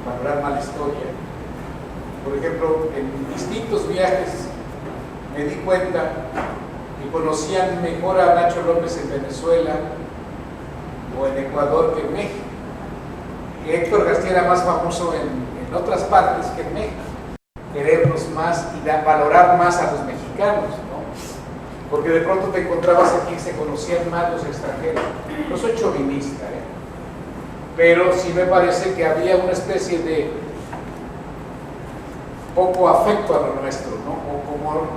valorar más la historia. Por ejemplo, en distintos viajes me di cuenta que conocían mejor a Nacho López en Venezuela o en Ecuador que en México. Que Héctor García era más famoso en otras partes que en México. Querernos más y valorar más a los mexicanos, ¿no? Porque de pronto te encontrabas aquí y se conocían más los extranjeros. No soy chauvinista, pero sí me parece que había una especie de poco afecto a lo nuestro, ¿no? O como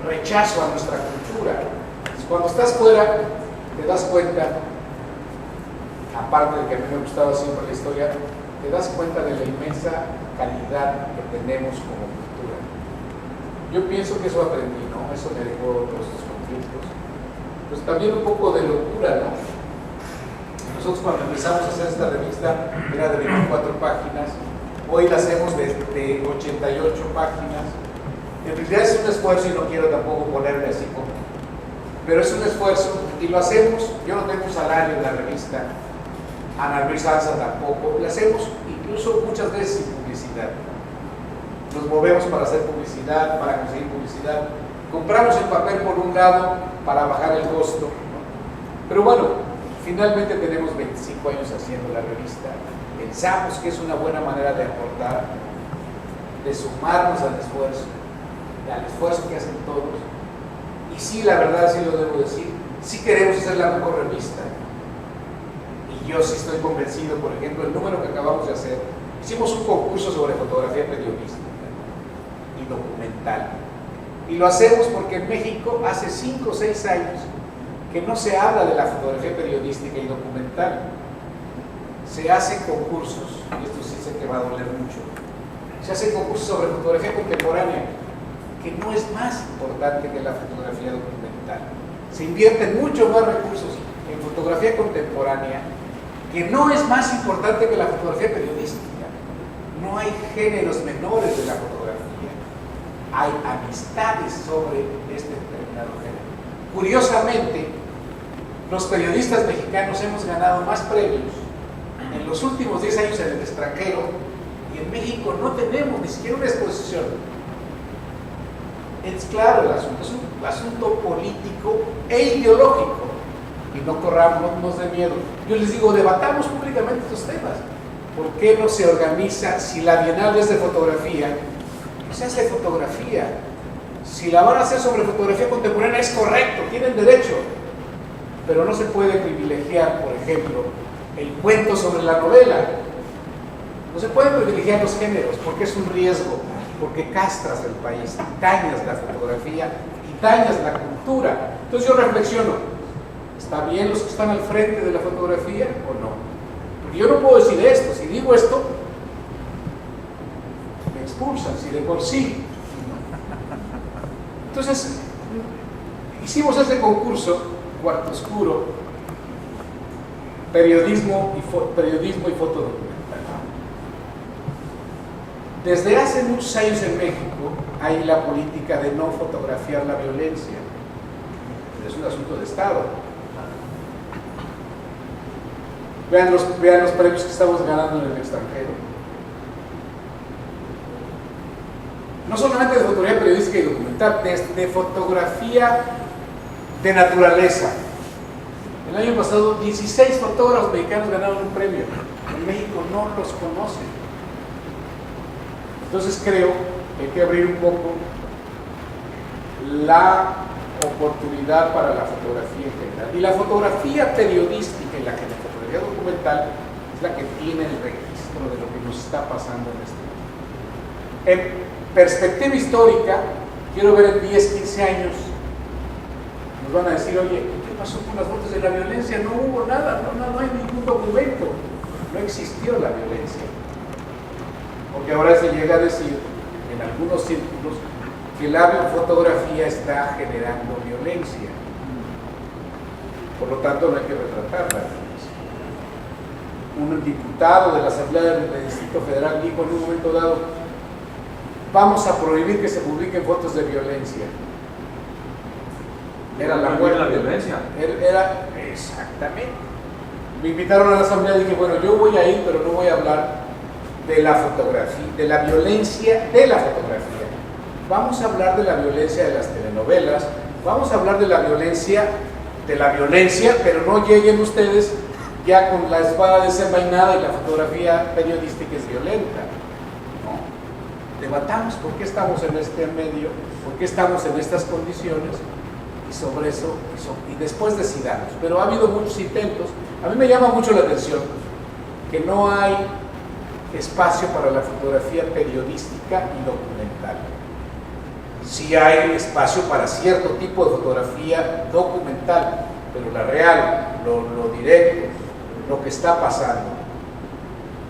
rechazo a nuestra cultura. Cuando estás fuera, te das cuenta, aparte de que a mí me gustaba siempre la historia, te das cuenta de la inmensa calidad que tenemos como cultura. Yo pienso que eso aprendí, ¿no? Eso me dejó todos estos conflictos. Pues también un poco de locura, ¿no? Nosotros cuando empezamos a hacer esta revista era de 24 páginas, hoy la hacemos de 88 páginas. En realidad es un esfuerzo y no quiero tampoco ponerme así como, pero es un esfuerzo y lo hacemos. Yo no tengo un salario en la revista, Ana Luis Alza tampoco, lo hacemos incluso muchas veces sin publicidad. Nos movemos para hacer publicidad, para conseguir publicidad, compramos el papel por un lado para bajar el costo, ¿no? Pero bueno, finalmente tenemos 25 años haciendo la revista, pensamos que es una buena manera de aportar, de sumarnos al esfuerzo que hacen todos. Y sí, la verdad, sí lo debo decir, sí queremos hacer la mejor revista. Y yo sí estoy convencido, por ejemplo, el número que acabamos de hacer, hicimos un concurso sobre fotografía periodística y documental. Y lo hacemos porque en México hace 5 o 6 años que no se habla de la fotografía periodística y documental. Se hacen concursos, y esto sí sé que va a doler mucho, se hacen concursos sobre fotografía contemporánea, que no es más importante que la fotografía documental. Se invierten mucho más recursos en fotografía contemporánea, que no es más importante que la fotografía periodística. No hay géneros menores de la fotografía, hay amistades sobre este determinado género. Curiosamente, los periodistas mexicanos hemos ganado más premios en los últimos 10 años en el extranjero, y en México no tenemos ni siquiera una exposición. Es claro el asunto, es un asunto político e ideológico, y no corramos de miedo. Yo les digo, debatamos públicamente estos temas. ¿Por qué no se organiza, si la Bienal es de fotografía, no se hace fotografía? Si la van a hacer sobre fotografía contemporánea es correcto, tienen derecho, pero no se puede privilegiar, por ejemplo, el cuento sobre la novela. No se pueden privilegiar los géneros porque es un riesgo, porque castras el país, dañas la fotografía y dañas la cultura. Entonces yo reflexiono, ¿está bien los que están al frente de la fotografía o no? Porque yo no puedo decir esto, si digo esto, me expulsan, si de por sí. Entonces, hicimos ese concurso, Cuarto Oscuro, periodismo y fotodocumental. Desde hace muchos años en México hay la política de no fotografiar la violencia. Es un asunto de Estado. Vean los premios que estamos ganando en el extranjero. No solamente de fotografía periodística y documental, de fotografía de naturaleza. El año pasado 16 fotógrafos mexicanos ganaron un premio. En México no los conocen. Entonces creo que hay que abrir un poco la oportunidad para la fotografía en general. Y la fotografía periodística y la fotografía documental es la que tiene el registro de lo que nos está pasando en este momento. En perspectiva histórica, quiero ver en 10, 15 años, nos van a decir, oye, ¿qué pasó con las fotos de la violencia? No hubo nada, no hay ningún documento, no existió la violencia. Porque ahora se llega a decir, en algunos círculos, que la fotografía está generando violencia. Por lo tanto, no hay que retratar la violencia. Un diputado de la Asamblea del Distrito Federal dijo en un momento dado, vamos a prohibir que se publiquen fotos de violencia. Era la muerte. ¿La violencia? Era, exactamente. Me invitaron a la Asamblea y dije, bueno, yo voy a ir, pero no voy a hablar de la fotografía, de la violencia de la fotografía. Vamos a hablar de la violencia de las telenovelas, vamos a hablar de la violencia, pero no lleguen ustedes ya con la espada desenvainada y la fotografía periodística es violenta. No. Debatamos por qué estamos en este medio, por qué estamos en estas condiciones y sobre eso, y después decidamos. Pero ha habido muchos intentos. A mí me llama mucho la atención que no hay espacio para la fotografía periodística y documental. Sí hay espacio para cierto tipo de fotografía documental, pero la real, lo directo, lo que está pasando.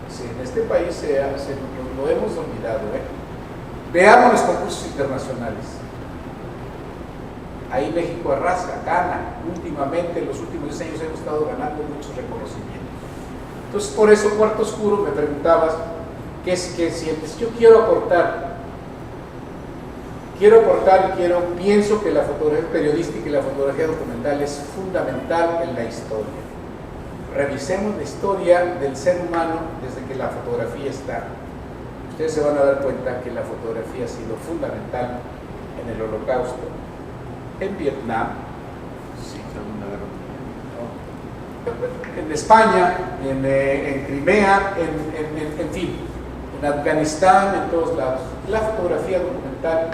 Sí, en este país lo hemos olvidado. Veamos los concursos internacionales. Ahí México arrasa, gana. Últimamente, en los últimos 10 años hemos estado ganando muchos reconocimientos. Entonces, por eso, Cuarto Oscuro, me preguntabas, ¿qué sientes? Yo quiero aportar y pienso que la fotografía periodística y la fotografía documental es fundamental en la historia. Revisemos la historia del ser humano desde que la fotografía está. Ustedes se van a dar cuenta que la fotografía ha sido fundamental en el Holocausto, en Vietnam, en España, en Crimea, en fin, en Afganistán, en todos lados. La fotografía documental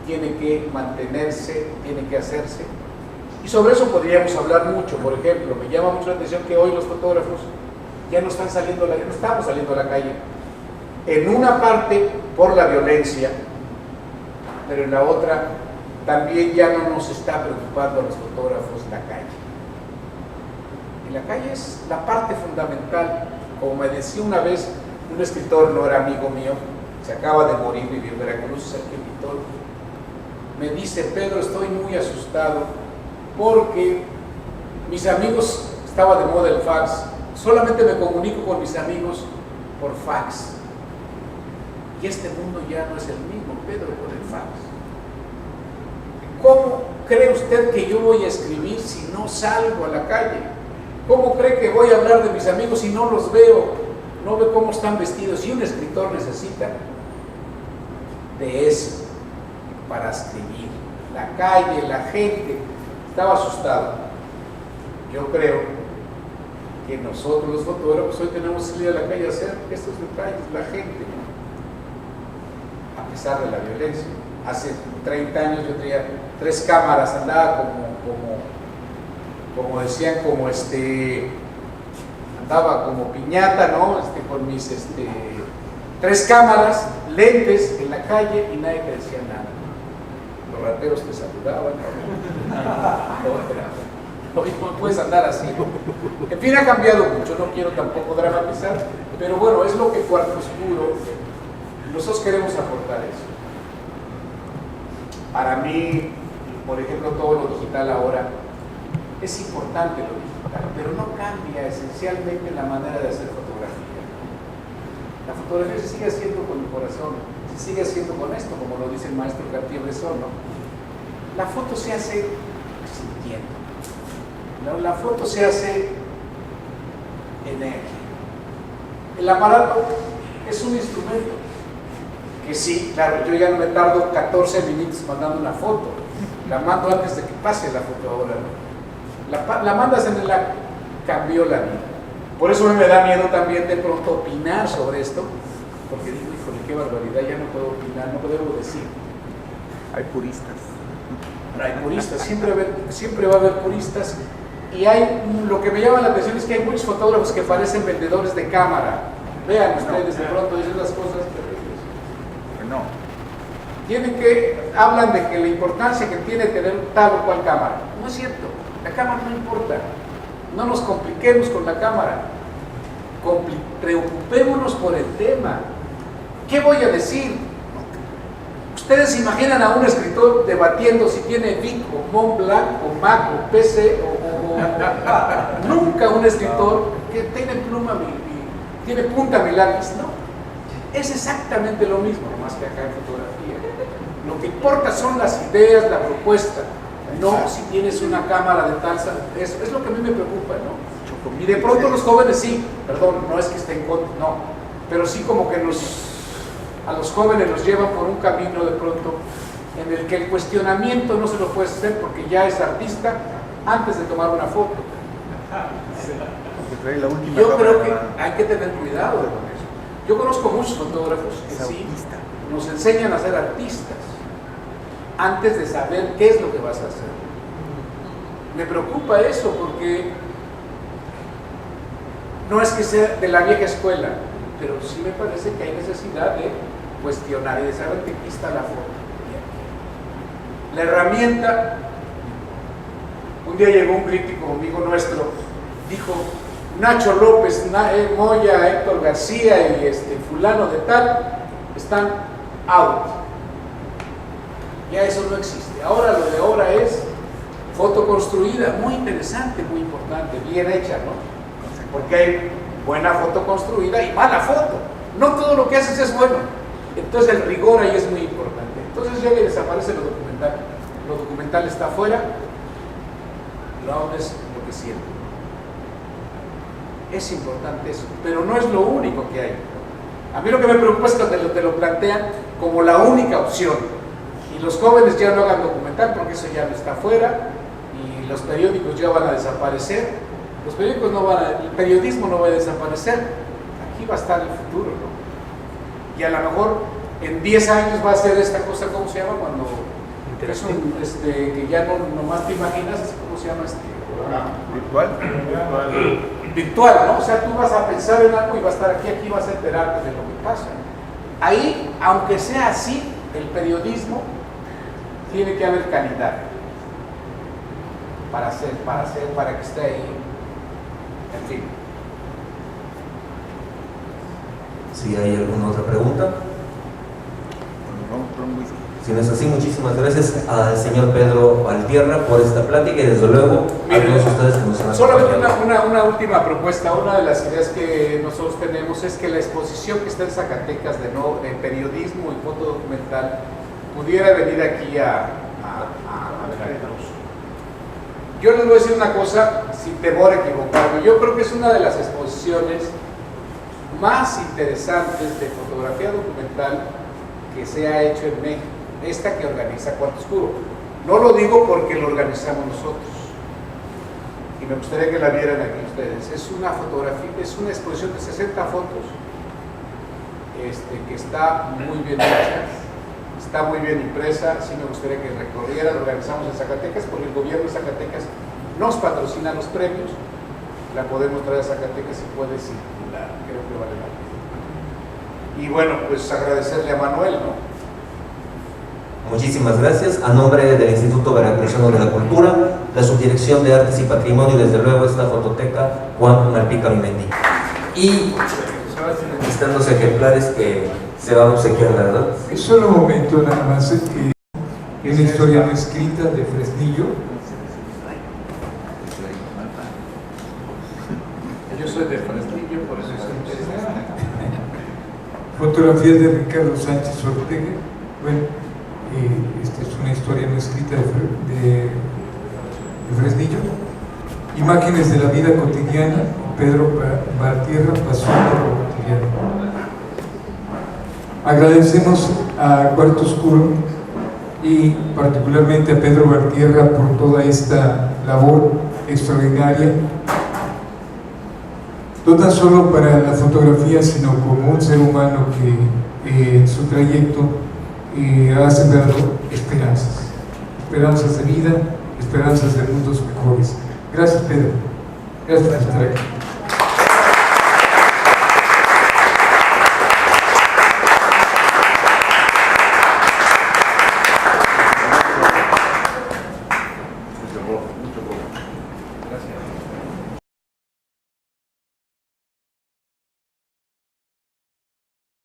tiene que mantenerse, tiene que hacerse. Y sobre eso podríamos hablar mucho. Por ejemplo, me llama mucho la atención que hoy los fotógrafos ya no están saliendo no estamos saliendo a la calle. En una parte por la violencia, pero en la otra también ya no nos está preocupando a los fotógrafos la calle. Y la calle es la parte fundamental. Como me decía una vez un escritor, no era amigo mío, se acaba de morir, vivió en Veracruz, es el que invitó. Me dice, Pedro, estoy muy asustado porque mis amigos, estaba de moda el fax, solamente me comunico con mis amigos por fax. Y este mundo ya no es el mismo, Pedro, con el fax. ¿Cómo cree usted que yo voy a escribir si no salgo a la calle? ¿Cómo cree que voy a hablar de mis amigos si no los veo? No veo cómo están vestidos. Y un escritor necesita de eso para escribir. La calle, la gente. Estaba asustado. Yo creo que nosotros los fotógrafos hoy tenemos que salir a la calle a hacer estos detalles, la gente, a pesar de la violencia. Hace 30 años yo tenía 3 cámaras, andaba como decían, andaba como piñata, ¿no? Con mis 3 cámaras, lentes en la calle y nadie te decía nada. Los rateros te saludaban, no puedes andar así. En fin, ha cambiado mucho, no quiero tampoco dramatizar, pero bueno, es lo que Cuarto Oscuro, nosotros queremos aportar eso. Para mí, por ejemplo, todo lo digital ahora, es importante lo digital, pero no cambia esencialmente la manera de hacer fotografía. La fotografía se sigue haciendo con el corazón, se sigue haciendo con esto, como lo dice el maestro Cartier-Bresson, ¿no? La foto se hace sintiendo. La foto se hace El aparato es un instrumento que sí, claro, yo ya no me tardo 14 minutos mandando una foto, la mando antes de que pase la foto ahora, ¿no? La mandas en el acto, cambió la vida. Por eso me da miedo también de pronto opinar sobre esto, porque digo, híjole, qué barbaridad, ya no puedo opinar, no puedo decir. Hay puristas. Hay puristas, siempre va a haber puristas. Y lo que me llama la atención es que hay muchos fotógrafos que parecen vendedores de cámara. Vean ustedes, de pronto dicen las cosas terribles. No. Hablan de que la importancia que tiene tener tal o cual cámara. No es cierto, la cámara no importa. No nos compliquemos con la cámara. Preocupémonos por el tema. ¿Qué voy a decir? Ustedes se imaginan a un escritor debatiendo si tiene Bic o Montblanc o Mac o PC o nunca un escritor que tiene pluma, tiene punta mi lápiz, no. Es exactamente lo mismo, nomás que acá en fotografía. Lo que importa son las ideas, la propuesta, no si tienes una cámara de tal, es lo que a mí me preocupa, ¿no? Y de pronto los jóvenes sí, perdón, no es que estén en contra, no, pero sí como que a los jóvenes los llevan por un camino de pronto en el que el cuestionamiento no se lo puede hacer porque ya es artista antes de tomar una foto. Yo creo que hay que tener cuidado con eso. Yo conozco muchos fotógrafos que sí nos enseñan a ser artistas antes de saber qué es lo que vas a hacer. Me preocupa eso porque no es que sea de la vieja escuela, pero sí me parece que hay necesidad de cuestionar y de saber que aquí está la foto. La herramienta, un día llegó un crítico, amigo nuestro, dijo, Nacho López, Moya, Héctor García y fulano de tal, están out. Ya eso no existe. Ahora lo de ahora es foto construida, muy interesante, muy importante, bien hecha, ¿no? Porque hay buena foto construida y mala foto. No todo lo que haces es bueno. Entonces el rigor ahí es muy importante. Entonces llega y desaparece lo documental. Lo documental está afuera, lo audio es lo que siente. Es importante eso, pero no es lo único que hay. A mí lo que me preocupa es que te lo plantean como la única opción. Y los jóvenes ya no hagan documental porque eso ya no está afuera y los periódicos ya van a desaparecer. Los periódicos el periodismo no va a desaparecer. Aquí va a estar el futuro, ¿no? Y a lo mejor en 10 años va a ser esta cosa, ¿cómo se llama? Cuando es que ya no más te imaginas, ¿cómo se llama? Virtual, ¿no? O sea, tú vas a pensar en algo y va a estar aquí vas a enterarte de lo que pasa. Ahí, aunque sea así, el periodismo tiene que haber calidad para que esté ahí. En fin. Si hay alguna otra pregunta. Si no es así, muchísimas gracias al señor Pedro Valtierra por esta plática y desde luego a todos ustedes que nos han solamente una última propuesta. Una de las ideas que nosotros tenemos es que la exposición que está en Zacatecas de periodismo y foto documental pudiera venir aquí a Veracruz. Yo les voy a decir una cosa sin temor a equivocarme. Yo creo que es una de las exposiciones más interesantes de fotografía documental que se ha hecho en México, esta que organiza Cuarto Oscuro. No lo digo porque lo organizamos nosotros y me gustaría que la vieran aquí ustedes. Es una fotografía, es una exposición de 60 fotos que está muy bien hecha, está muy bien impresa. Sí me gustaría que recorrieran. Lo organizamos en Zacatecas porque el gobierno de Zacatecas nos patrocina los premios. La podemos traer a Zacatecas y puede circular, creo que vale la pena. Y bueno, pues agradecerle a Manuel, ¿no? Muchísimas gracias. A nombre del Instituto Veracruzano de la Cultura, la Subdirección de Artes y Patrimonio y desde luego esta fototeca Juan Malpica Mimendi. Y están los ejemplares que se van a obsequiar, ¿verdad? Solo un momento nada más, que una historia no escrita de Fresnillo. Yo soy de Fresnillo, por eso soy interesante. Fotografías de Ricardo Sánchez Ortega. Bueno, esta es una historia no escrita de Fresnillo. Imágenes de la vida cotidiana Pedro Valtierra pasó por lo cotidiano. Agradecemos a Cuarto Oscuro y particularmente a Pedro Valtierra por toda esta labor extraordinaria, no tan solo para la fotografía, sino como un ser humano que en su trayecto ha sembrado esperanzas de vida, esperanzas de mundos mejores. Gracias, Pedro. Gracias por estar aquí.